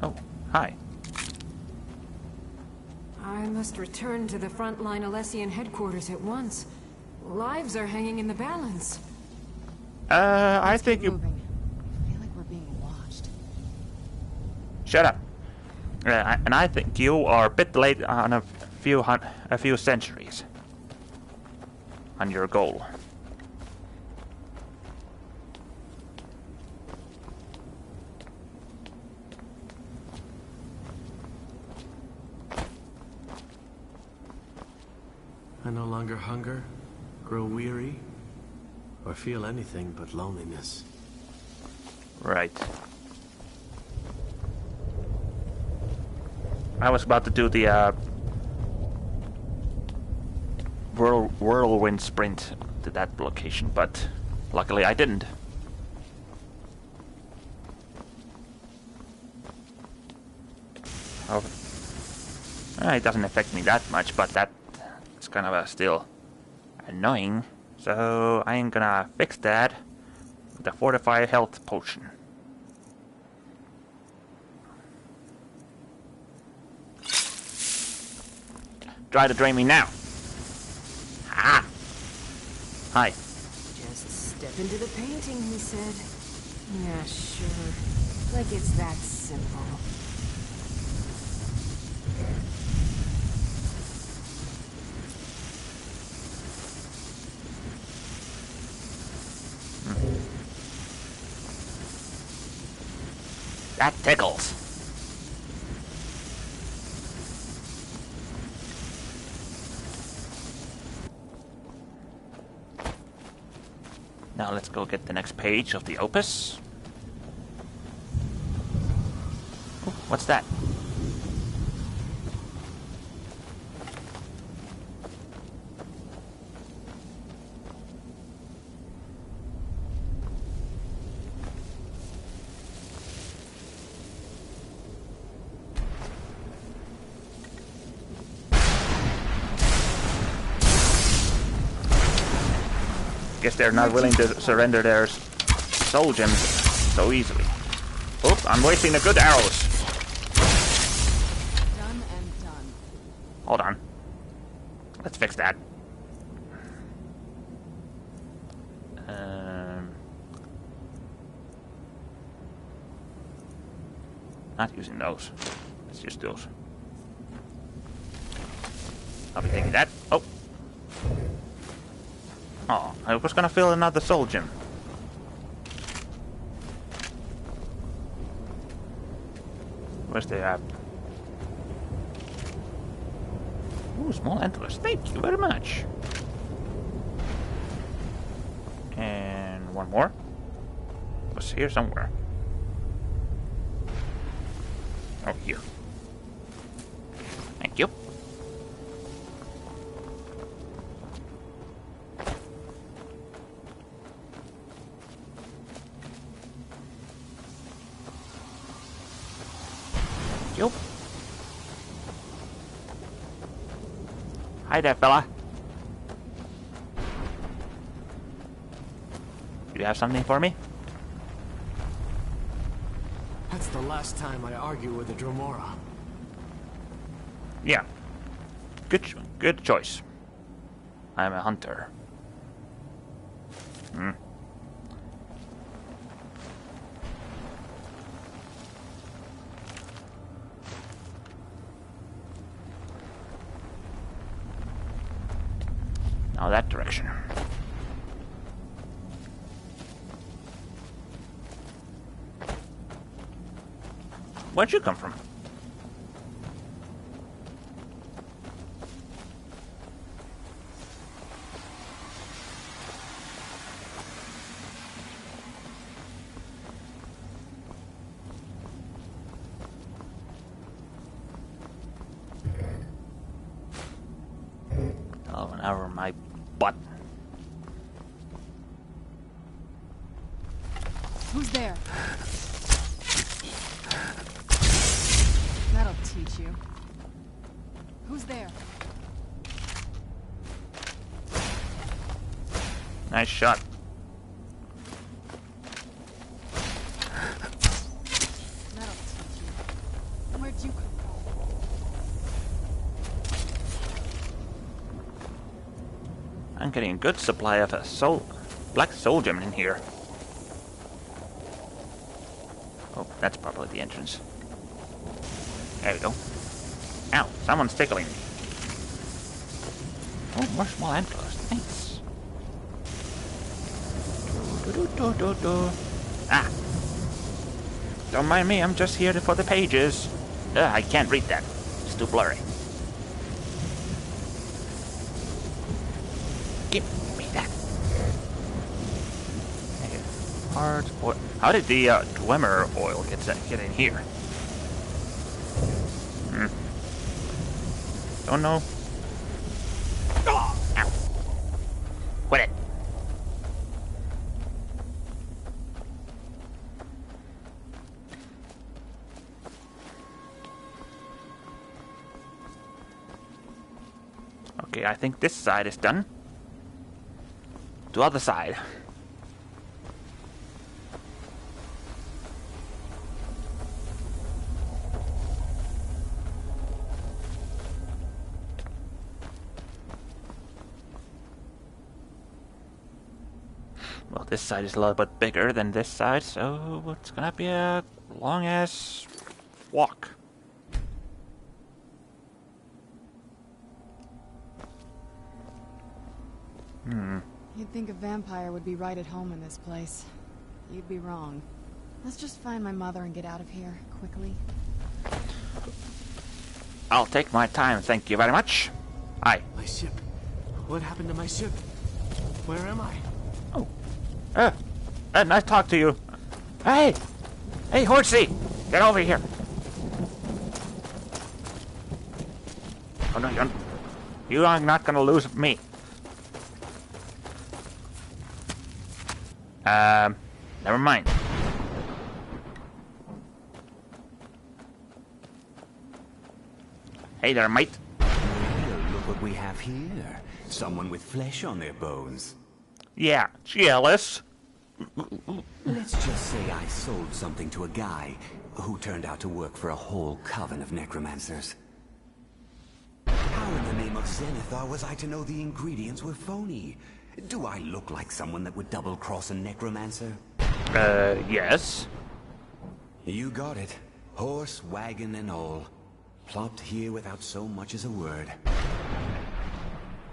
A: Oh, hi.
D: I must return to the frontline Alessian headquarters at once. Lives are hanging in the balance.
A: I think you...
B: Moving. I feel like we're being watched.
A: Shut up. And I think you are a bit late on a few centuries on your goal.
C: I no longer hunger, grow weary, or feel anything but loneliness.
A: Right. I was about to do the whirlwind sprint to that location, but luckily I didn't. Oh, it doesn't affect me that much, but that's kind of still annoying. So I'm gonna fix that with a fortified health potion. Try to drain me now. Ah! Hi.
D: Just step into the painting, he said. Yeah, sure. Like it's that simple.
A: That tickles. Now let's go get the next page of the opus. Oh, what's that? Guess they're not willing to surrender their soul gems so easily. Oops, I'm wasting the good arrows.
B: Done and done.
A: Hold on. Let's fix that. Not using those. Let's use those. I'll be taking that. Oh. Oh, I was gonna fill another soul gem. Where's the app? Ooh, small antlers. Thank you very much. And one more. Was here somewhere. Oh, here. Thank you. Hi there, fella. Do you have something for me?
C: That's the last time I argue with a Dromora.
A: Yeah. Good choice. I'm a hunter. Hmm. Now that direction. Where'd you come from? Oh, an hour my butt.
B: Who's there? That'll teach you. Who's there?
A: Nice shot.
B: That'll teach you. Where'd you come from?
A: I'm getting a good supply of a black soul gem in here. Oh, that's probably the entrance. There we go. Ow, someone's tickling me. Oh, more small antlers. Thanks. Ah! Don't mind me, I'm just here for the pages. I can't read that. It's too blurry. Give me that. Hard oil. How did the Dwemer oil get in here? Don't know. Oh, ow. Quit it. Okay, I think this side is done. To other side. Well, this side is a little bit bigger than this side, so it's gonna be a long-ass walk.
B: You'd think a vampire would be right at home in this place. You'd be wrong. Let's just find my mother and get out of here, quickly.
A: I'll take my time, thank you very much. Hi.
C: My ship. What happened to my ship? Where am I?
A: Oh. Nice to talk to you. Hey! Hey, horsey! Get over here. Oh, no, you are not gonna lose me. Never mind. Hey there, mate.
E: Well, look what we have here. Someone with flesh on their bones.
A: Yeah, jealous.
E: Let's just say I sold something to a guy who turned out to work for a whole coven of necromancers. How in the name of Zenithar was I to know the ingredients were phony? Do I look like someone that would double-cross a necromancer?
A: Yes.
E: You got it. Horse, wagon, and all. Plopped here without so much as a word.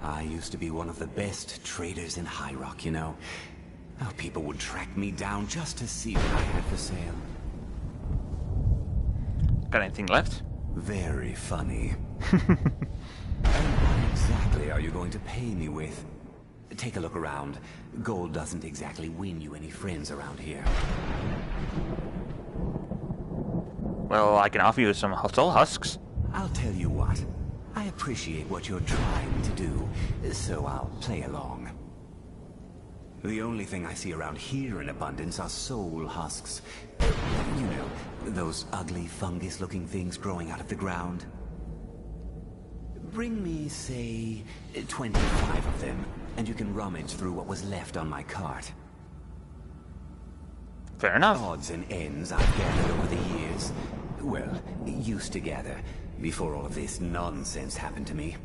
E: I used to be one of the best traders in High Rock, you know. How people would track me down just to see what I had for sale.
A: Got anything left?
E: Very funny. And what exactly are you going to pay me with? Take a look around. Gold doesn't exactly win you any friends around here.
A: Well, I can offer you some soul husks.
E: I'll tell you what. I appreciate what you're trying to do, so I'll play along. The only thing I see around here in abundance are soul husks. You know, those ugly fungus-looking things growing out of the ground. Bring me, say, 25 of them, and you can rummage through what was left on my cart.
A: Fair enough.
E: Odds and ends I've gathered over the years. Well, used to gather, before all of this nonsense happened to me.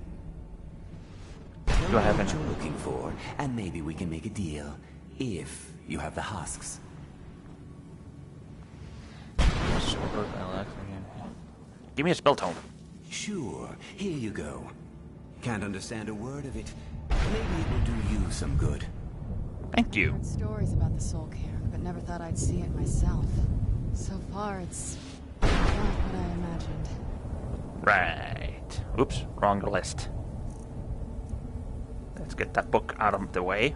E: Tell
A: Do I
E: me
A: have
E: what
A: any?
E: you're looking for, and maybe we can make a deal, if you have the husks.
A: Give me a spell tome.
E: Sure, here you go. Can't understand a word of it. Maybe it will do you some good.
A: Thank you.
B: Heard stories about the Soul Cairn, but never thought I'd see it myself. So far, it's not what I imagined.
A: Right. Oops, wrong list. Let's get that book out of the way.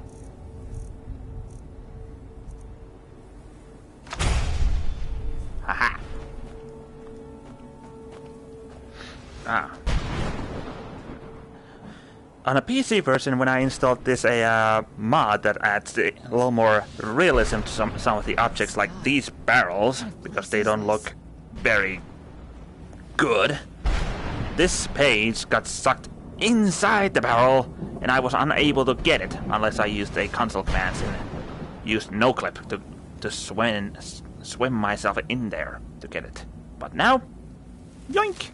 A: Haha. Ah. On a PC version, when I installed this mod that adds a little more realism to some of the objects, like these barrels, because they don't look very good. This page got sucked inside the barrel, and I was unable to get it unless I used a console command and used no-clip to swim myself in there to get it. But now, yoink!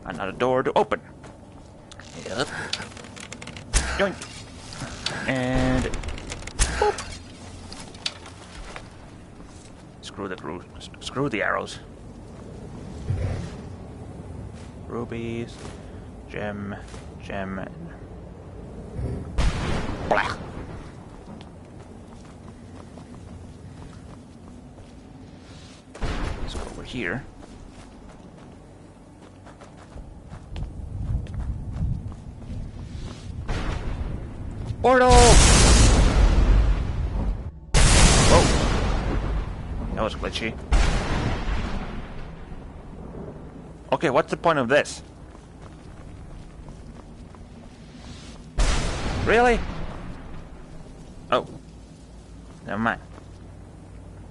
A: Another door to open. Yep. Yoink. And boop. Screw the arrows. Rubies, gem, blah. Let's go over here. Portal! Whoa. That was glitchy. Okay, what's the point of this? Really? Oh. Never mind.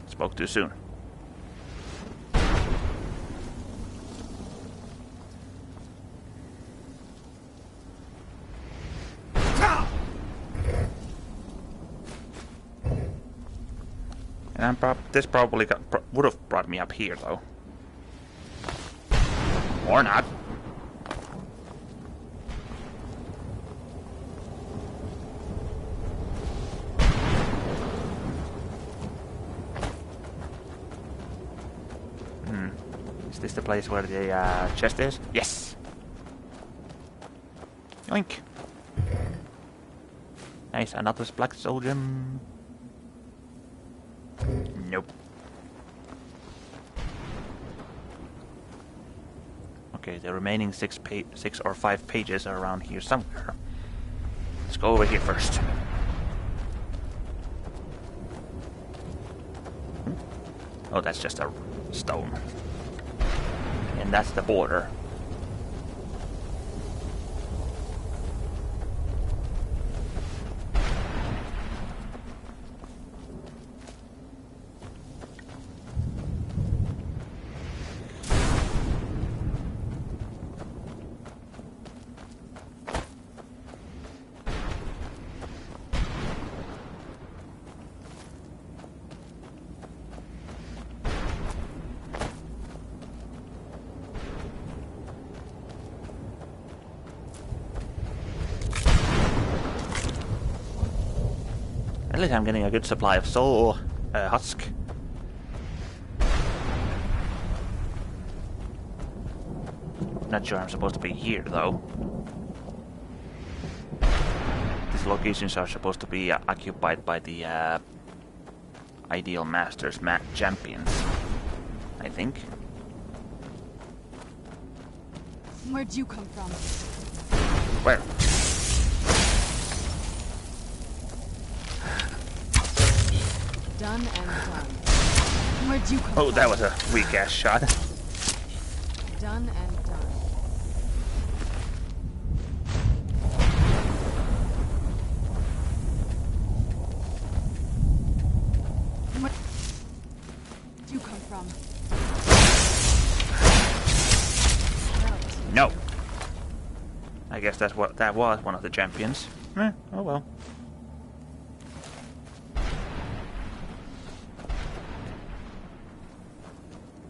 A: Spoke too soon. And this probably would have brought me up here, though. Or not. Is this the place where the chest is? Yes! Yoink! Nice, another black soul gem. Nope. Okay, the remaining 6 or 5 pages are around here somewhere. Let's go over here first. Oh, that's just a stone. And that's the border. At least I'm getting a good supply of soul husk. Not sure I'm supposed to be here, though. These locations are supposed to be occupied by the Ideal Masters champions, I think.
B: Where'd you come from?
A: Where?
B: Done and done. Where'd you come from?
A: Oh, that was a weak-ass shot.
B: Done and done. Where'd you come from?
A: No. I guess that was one of the champions. Oh well.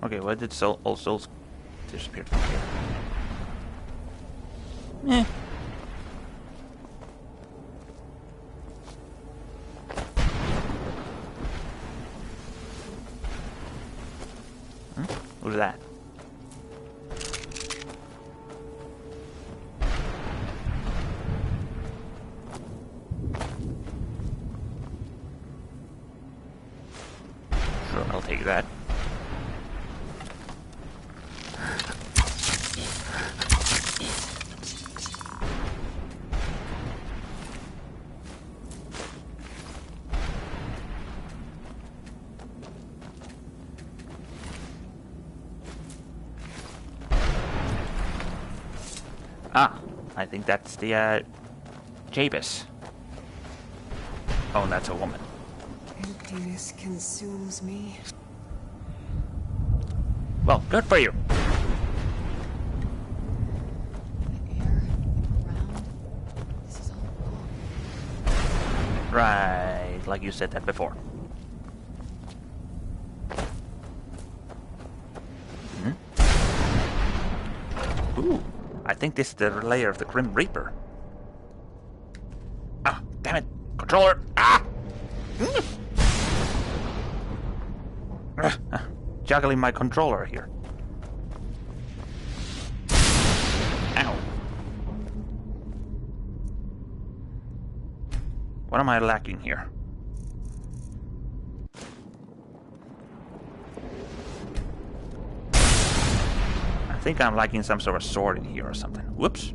A: Okay, why did all souls disappear from here? Who's that? Sure, I'll take that. Ah, I think that's the, Jabez. Oh, and that's a woman.
D: Emptiness consumes me.
A: Well, good for you.
B: The air, the ground. This is all wrong.
A: Right, like you said that before. Ooh, I think this is the lair of the Grim Reaper. Ah, damn it! Controller! Ah! Juggling my controller here. Ow. What am I lacking here? I think I'm lacking some sort of sword in here or something. Whoops.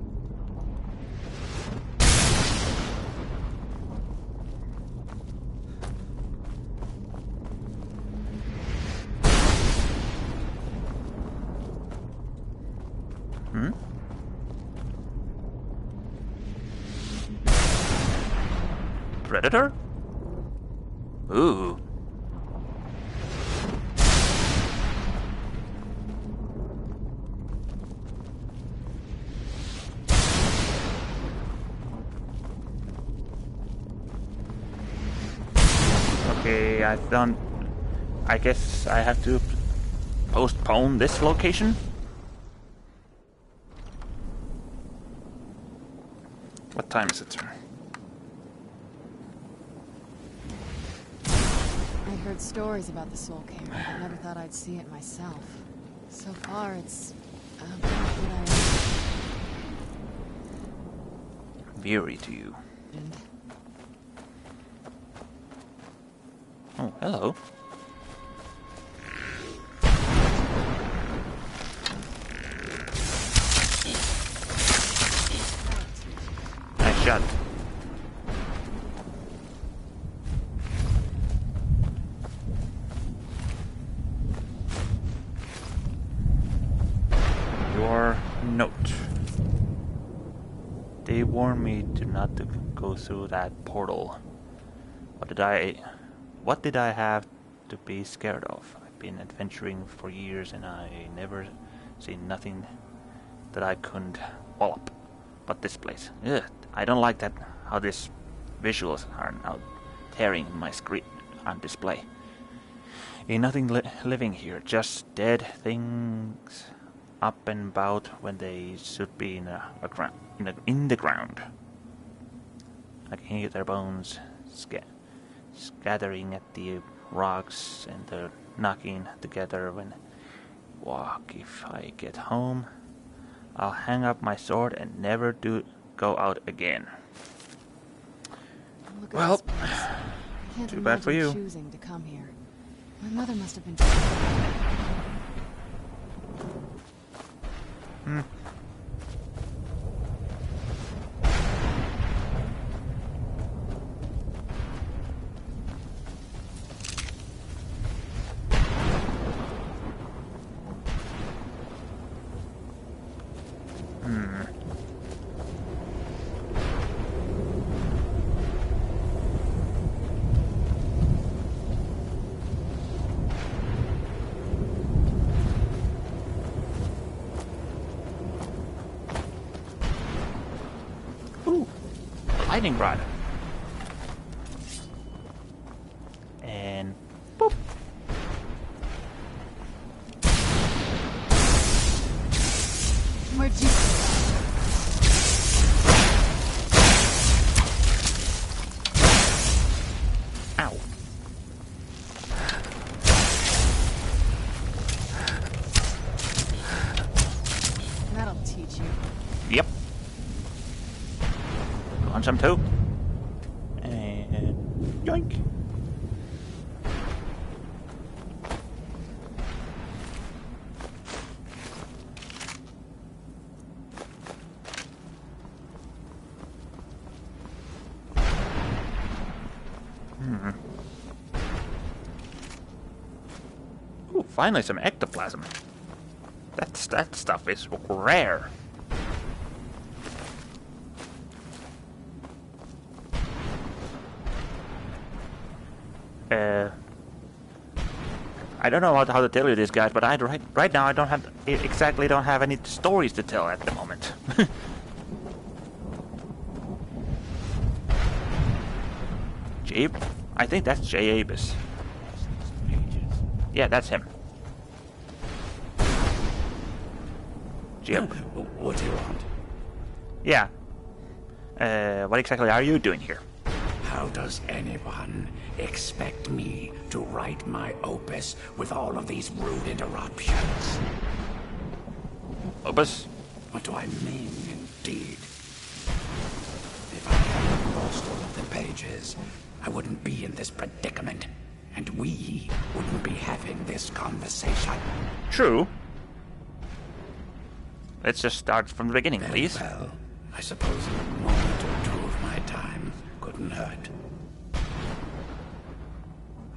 A: Predator? Ooh. Okay, I guess I have to postpone this location. What time is it?
B: I heard stories about the Soul Cairn, but never thought I'd see it myself. So far, it's about what I
A: Weary to you.
B: imagined.
A: Oh, hello. Nice shot. Your note. They warned me not to go through that portal. What did I have to be scared of? I've been adventuring for years and I never seen nothing that I couldn't wallop. But this place, ugh, I don't like that how these visuals are now tearing my screen on display. Ain't nothing living here, just dead things up and about when they should be in the ground. I can hear their bones scattering at the rocks and they're knocking together when walk. If I get home, I'll hang up my sword and never go out again.
B: Look at
A: Well,
B: this place. I can't
A: too bad for
B: imagine
A: you.
B: choosing to come here. My mother must have been.
A: lightning rod. And boop.
B: Where'd you...
A: Ow.
B: That'll teach you.
A: Yep. Want some too? And yoink. Ooh, finally some ectoplasm. That stuff is rare. I don't know how to tell you this, guys, but right now I don't have any stories to tell at the moment. Jabe? I think that's J. Abis. Yeah, that's him. Jib.
E: What do you want?
A: Yeah. What exactly are you doing here?
E: How does anyone expect me to write my opus with all of these rude interruptions?
A: Opus?
E: What do I mean, indeed? If I hadn't lost all of the pages, I wouldn't be in this predicament, and we wouldn't be having this conversation.
A: True. Let's just start from the beginning,
E: Very
A: please.
E: well. I suppose a moment or two of my time couldn't hurt.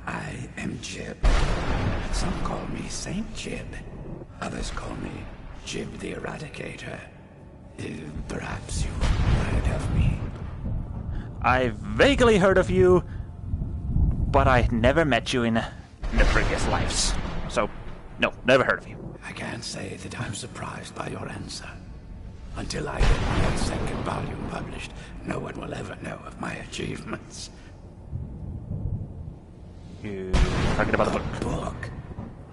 E: I am Jib. Some call me Saint Jib. Others call me Jib the Eradicator. Perhaps you've heard of me.
A: I've vaguely heard of you, but I never met you in the previous lives. So, no, never heard of you.
E: I can't say that I'm surprised by your answer. Until I get my second volume published, no one will ever know of my achievements.
A: You talking about the book?
E: Book?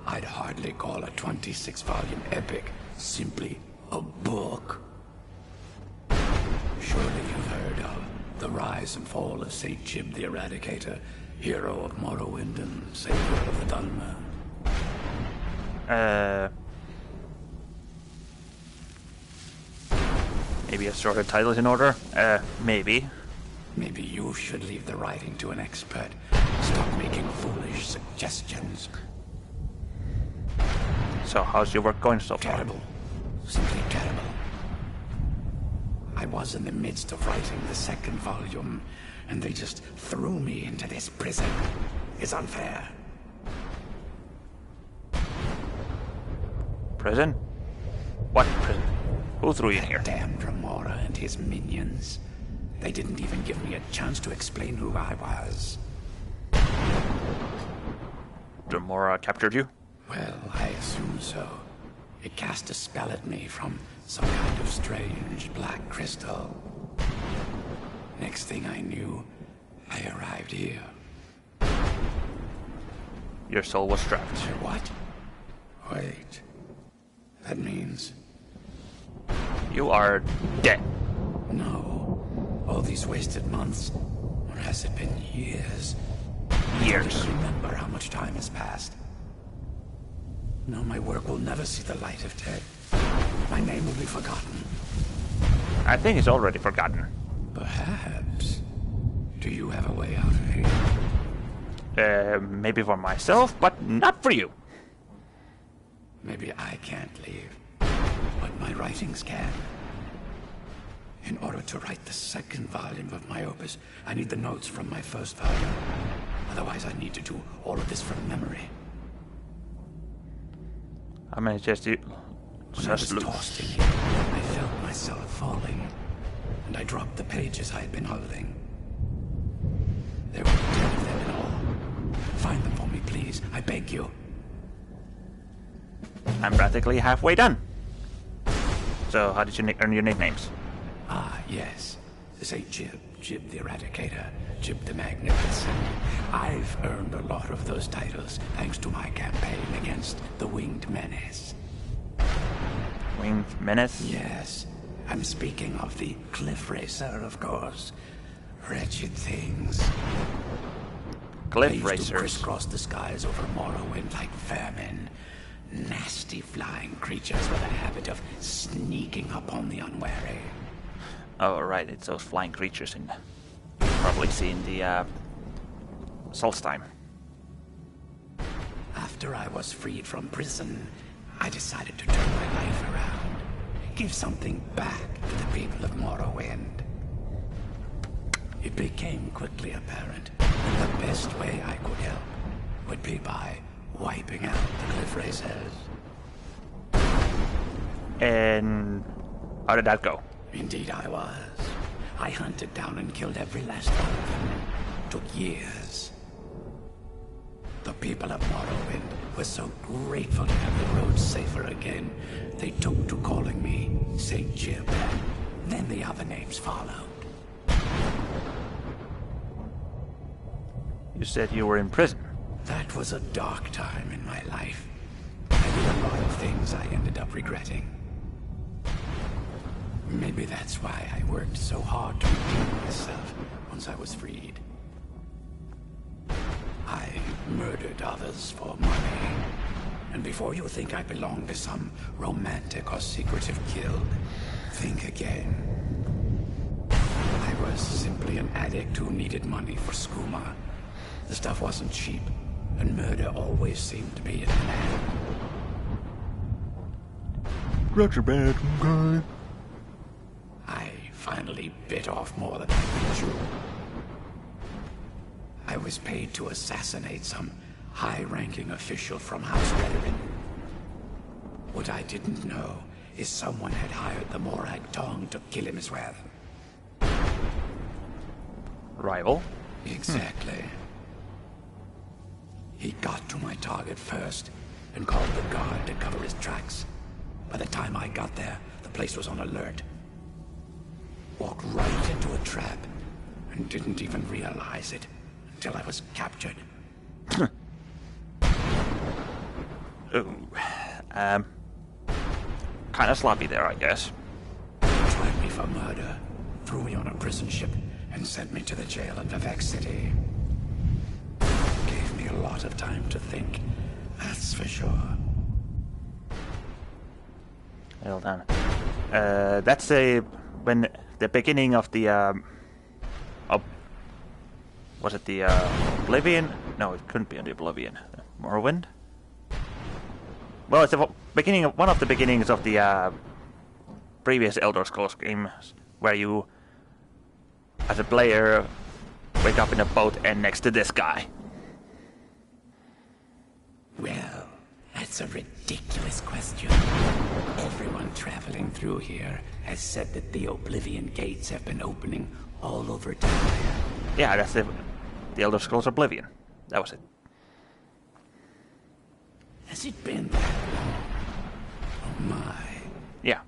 E: I'd hardly call a 26-volume epic simply a book. Surely you've heard of the rise and fall of St. Jib the Eradicator, hero of Morrowind and savior of the Dunmer.
A: Maybe a sort of title in order? Maybe.
E: Maybe you should leave the writing to an expert. Stop making foolish suggestions.
A: So, how's your work going so far?
E: Terrible. Simply terrible. I was in the midst of writing the second volume, and they just threw me into this prison. It's unfair.
A: Prison? What prison? Who threw you in here?
E: Damn Dremora and his minions. They didn't even give me a chance to explain who I was.
A: Dremora captured you?
E: Well, I assume so. It cast a spell at me from some kind of strange black crystal. Next thing I knew, I arrived here.
A: Your soul was trapped.
E: What? Wait. That means...
A: You are dead.
E: No. All these wasted months. Or has it been years? I
A: Years.
E: don't remember how much time has passed. No, my work will never see the light of day. My name will be forgotten.
A: I think it's already forgotten.
E: Perhaps. Do you have a way out of here?
A: Maybe for myself, but not for you.
E: Maybe I can't leave, but my writings can. In order to write the second volume of my opus, I need the notes from my first volume. Otherwise, I need to do all of this from memory.
A: I mean, just you.
E: When I was tossed in here, I felt myself falling, and I dropped the pages I had been holding. There were 10 of them in all. Find them for me, please. I beg you.
A: I'm practically halfway done. So, how did you earn your nicknames?
E: Ah, yes. St. Jib,
F: Jib the Eradicator, Jib the Magnificent. I've earned a lot of those titles thanks to my campaign against the Winged Menace.
A: Winged Menace?
F: Yes, I'm speaking of the Cliff Racer, of course. Wretched things.
A: Cliff
F: They used to
A: Racers.
F: crisscross the skies over Morrowind like vermin. Nasty flying creatures with a habit of sneaking up on the unwary.
A: Oh, right, it's those flying creatures in... You've probably seen the, Solstheim.
F: After I was freed from prison, I decided to turn my life around. Give something back to the people of Morrowind. It became quickly apparent that the best way I could help would be by wiping out the Cliff Racers.
A: And how did that go?
F: Indeed I was. I hunted down and killed every last one of them. Took years. The people of Morrowind were so grateful to have the roads safer again, they took to calling me St. Jib. Then the other names followed.
A: You said you were in prison.
F: That was a dark time in my life. I did a lot of things I ended up regretting. Maybe that's why I worked so hard to redeem myself once I was freed. I murdered others for money. And before you think I belong to some romantic or secretive guild, think again. I was simply an addict who needed money for skooma. The stuff wasn't cheap, and murder always seemed to be in demand.
A: Drugs are bad, okay.
F: I finally bit off more than I could chew. I was paid to assassinate some high-ranking official from House Veteran. What I didn't know is someone had hired the Morag Tong to kill him as well.
A: Rival?
F: Exactly. He got to my target first and called the guard to cover his tracks. By the time I got there, the place was on alert. Walked right into a trap and didn't even realize it until I was captured.
A: Kind of sloppy there, I guess.
F: He tried me for murder, threw me on a prison ship, and sent me to the jail in Vivek City. Gave me a lot of time to think, that's for sure.
A: Well done. That's when the beginning of the was it the Oblivion? No, it couldn't be on the Oblivion. Morrowind. Well, it's the beginning of one of the beginnings of the previous Elder Scrolls games, where you, as a player, wake up in a boat and next to this guy.
F: Well, that's a ridiculous question. Everyone traveling through here has said that the Oblivion gates have been opening all over town.
A: Yeah, that's the Elder Scrolls Oblivion. That was it.
F: Has it been that long? Oh my.
A: Yeah.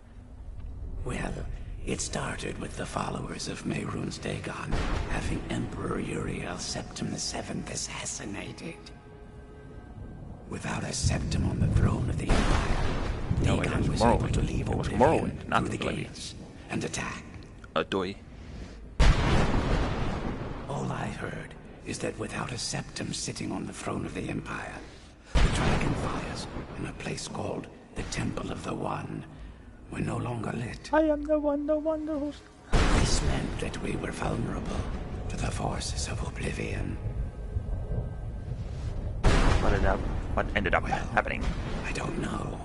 F: Well, it started with the followers of Mehrunes Dagon having Emperor Uriel Septim VII assassinated. Without a septim on the throne of the Empire,
A: No, it
F: Dagon
A: was
F: was able
A: Morrowind.
F: to leave
A: It was
F: Oblivion
A: Morrowind, not
F: through the
A: Oblivion.
F: gates and attack.
A: Doi.
F: All I heard is that without a septum sitting on the throne of the Empire, the dragon fires in a place called the Temple of the One were no longer lit.
A: I am the one who's...
F: This meant that we were vulnerable to the forces of Oblivion.
A: What ended up
F: Well,
A: happening?
F: I don't know.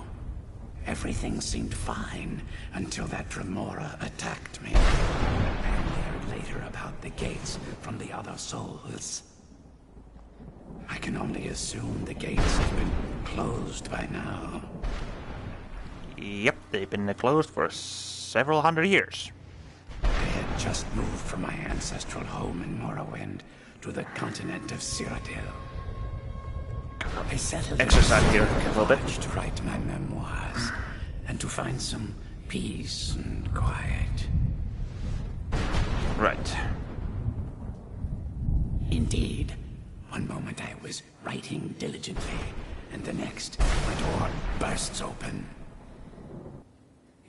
F: Everything seemed fine until that Dremora attacked me. I only heard later about the gates from the other souls. I can only assume the gates have been closed by now.
A: Yep, they've been closed for several hundred years.
F: I had just moved from my ancestral home in Morrowind to the continent of Cyrodiil. I settled
A: Exercise here
F: in
A: a little bit.
F: to write my memoirs and to find some peace and quiet.
A: Right.
F: Indeed. One moment I was writing diligently, and the next, my door bursts open.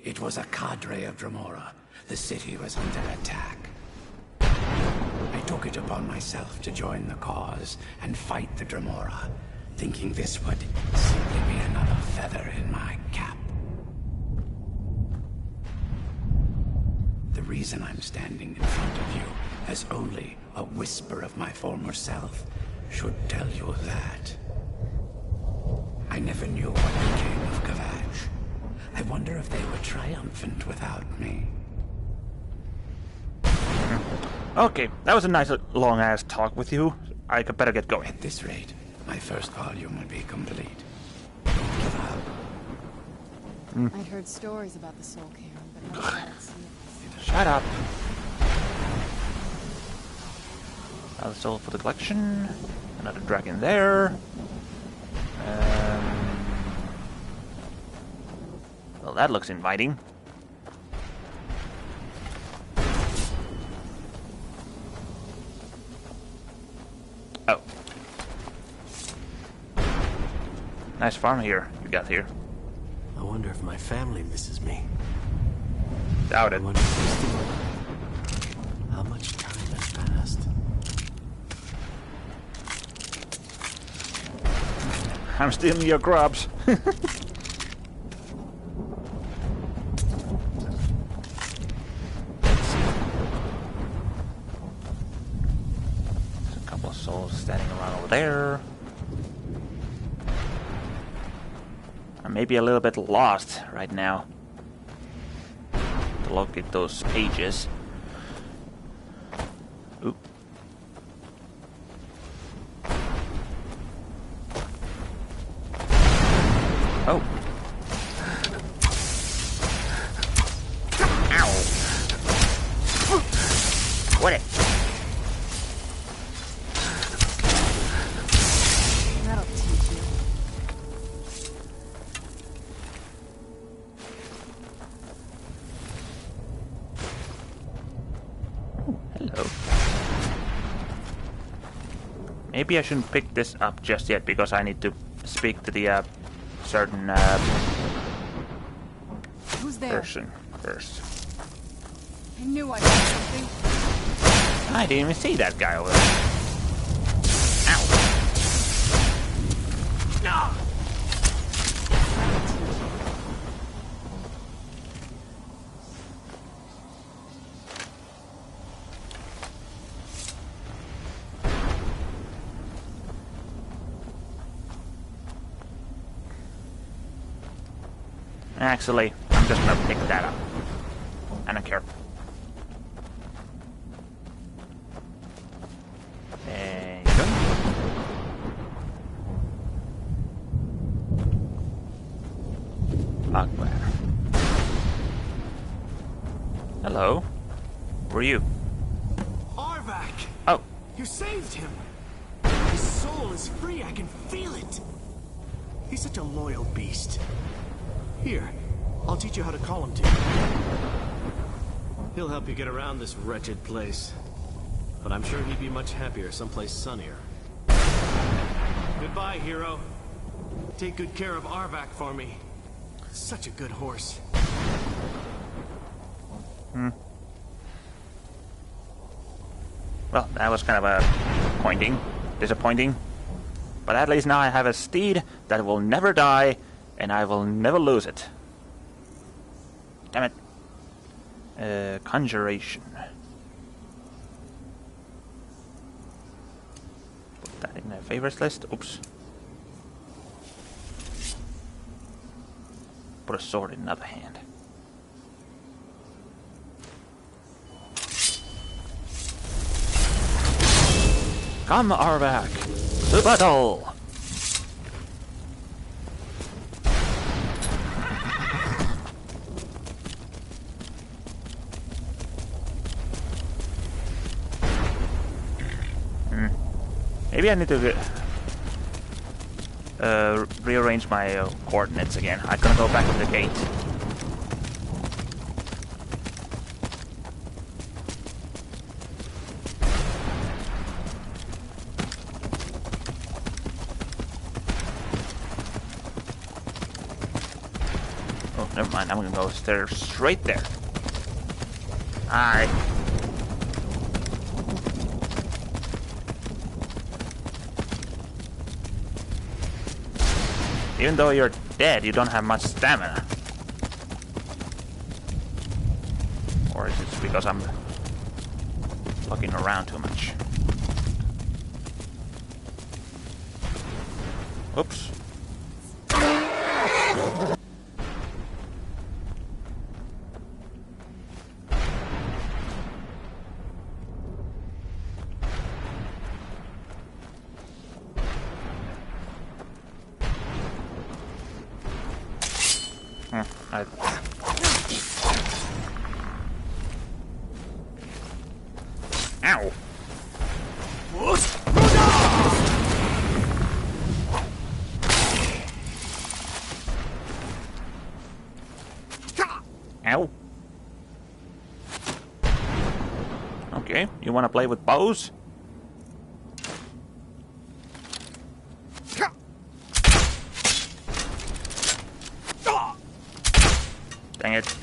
F: It was a cadre of Dremora. The city was under attack. I took it upon myself to join the cause and fight the Dremora, thinking this would simply be another feather in my cap. The reason I'm standing in front of you as only a whisper of my former self should tell you that. I never knew what became of Kavach. I wonder if they were triumphant without me.
A: Okay, that was a nice long-ass talk with you. I could better get going.
F: At this rate, my first volume will be complete. Don't give up.
B: I'd heard stories about the Soul Cairn, but never thought I'd see it.
A: Shut up. Another soul for the collection. Another dragon there. Well, that looks inviting. Oh. Nice farm here you got here.
C: I wonder if my family misses me.
A: Doubt
C: I
A: it.
C: wonder if they're still alive. How much time has passed?
A: I'm stealing your crops. There's a couple of souls standing around over there. I'm maybe a little bit lost right now to look at those pages. Oop. Oh. Ow. What it?
B: That'll teach you.
A: Hello. Maybe I shouldn't pick this up just yet because I need to speak to the certain
B: Who's there?
A: person first.
B: I knew I heard something.
A: I didn't even see that guy over there. Ow. No. Actually, I'm just gonna pick that up. I don't care. There you go. Akbar. Hello. Who are you?
C: Arvak!
A: Oh,
C: You saved him! His soul is free, I can feel it! He's such a loyal beast. Here, I'll teach you how to call him to you. He'll help you get around this wretched place. But I'm sure he'd be much happier someplace sunnier. Goodbye, hero. Take good care of Arvak for me. Such a good horse.
A: well, that was kind of disappointing. But at least now I have a steed that will never die, and I will never lose it. Damn it. Conjuration. Put that in the favorites list. Oops. Put a sword in another hand. Come, Arvak, to battle! Maybe I need to rearrange my coordinates again. I'm gonna go back to the gate. mind, I'm gonna go straight there. Alright. Even though you're dead, you don't have much stamina. Or is it because I'm looking around too much? Oops. Ow! Ow! Okay, you wanna play with bows? Dang it.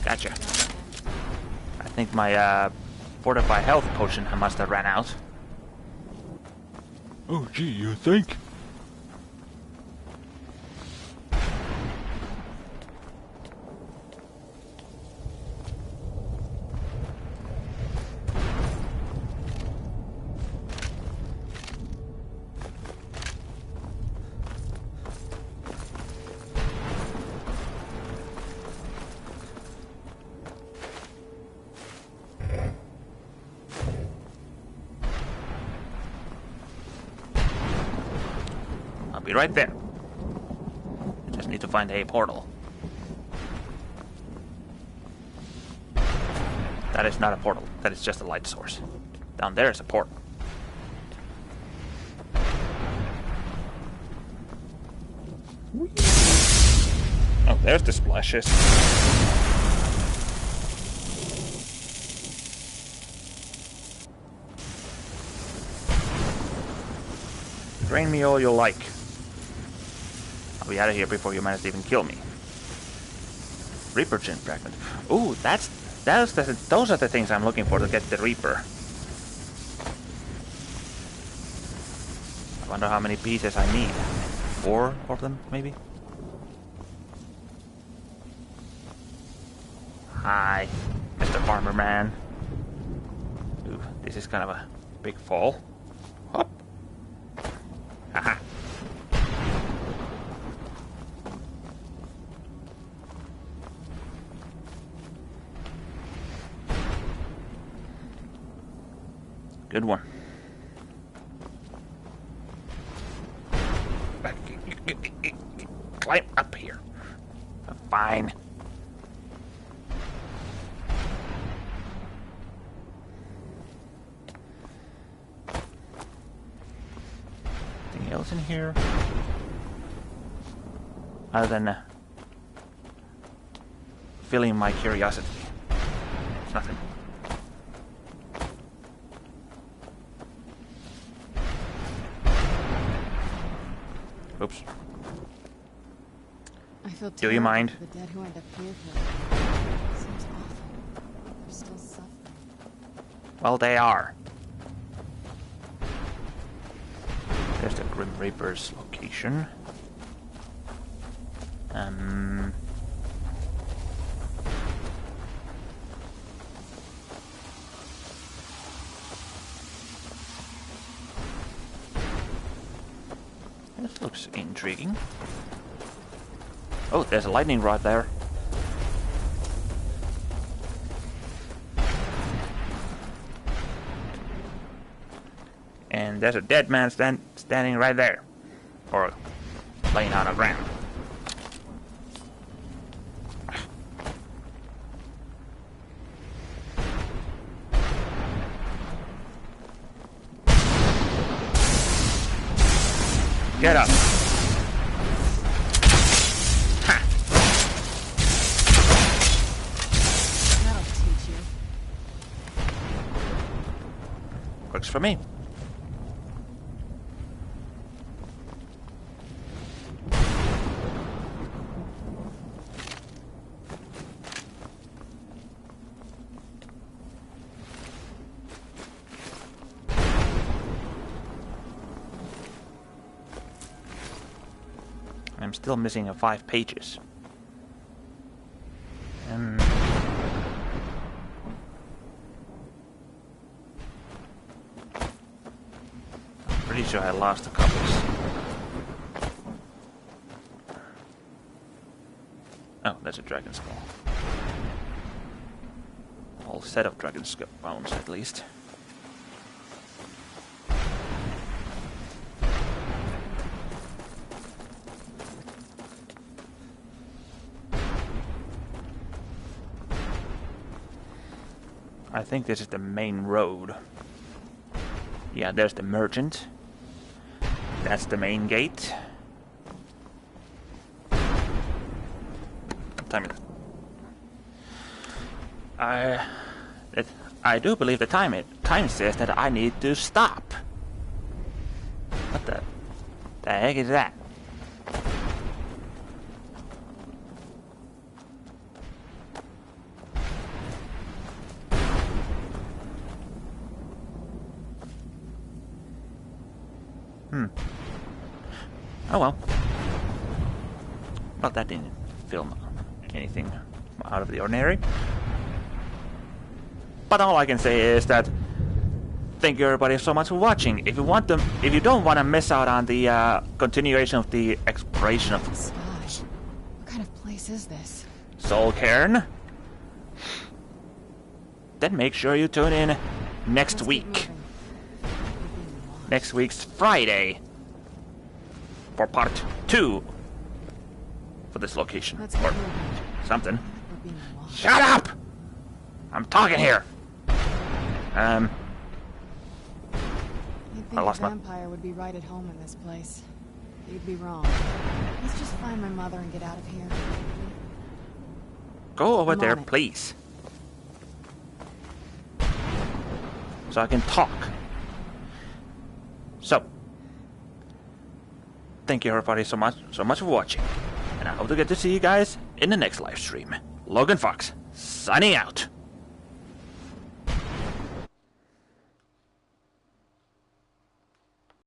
A: Gotcha. I think my fortify health potion must have ran out. Oh gee, you think? Be right there. Just need to find a portal. That is not a portal. That is just a light source. Down there is a portal. Oh, there's the splashes. Drain me all you like. I'll be out of here before you manage to even kill me. Reaper gem fragment. Ooh, those are the things I'm looking for to get the Reaper. I wonder how many pieces I need. 4 of them, maybe? Hi, Mr. Farmer Man. Ooh, this is kind of a big fall. Hop. Haha. Good one. Climb up here. Fine. Anything else in here? Other than filling my curiosity. It's nothing. Oops.
B: I feel
A: Do you mind?
B: The dead who end up here. Seems awful. They're still suffering.
A: Well, they are. There's the Grim Reaper's location. This looks intriguing. Oh, there's a lightning rod there. And there's a dead man standing right there. Or laying on the ground. Get up. Ha.
B: That'll teach you.
A: Works for me. I'm still missing 5 pages. I'm pretty sure I lost a copies. Oh, that's a dragon skull. A whole set of dragon skull bones, at least. I think this is the main road. Yeah, there's the merchant. That's the main gate. What time is it? I do believe the time says that I need to stop. What the heck is that? Oh well. Well, that didn't film anything out of the ordinary. But all I can say is that thank you everybody so much for watching. If you don't want to miss out on the continuation of the exploration of
B: Gosh, what kind of place is this?
A: Soul Cairn, then make sure you tune in next
B: Let's keep
A: week.
B: moving. We're being watched.
A: Next week's Friday for part 2 for this location.
B: Let's keep
A: Or
B: moving.
A: something.
B: We're being watched.
A: Shut up! I'm talking here.
B: You'd think
A: I
B: a
A: lost my-
B: vampire would be right at home in this place. You'd be wrong. Let's just find my mother and get out of here.
A: Go over
B: I'm
A: there,
B: on it.
A: please. So I can talk. So, thank you everybody so much for watching. And I hope to get to see you guys in the next live stream. Logan Fox, signing out.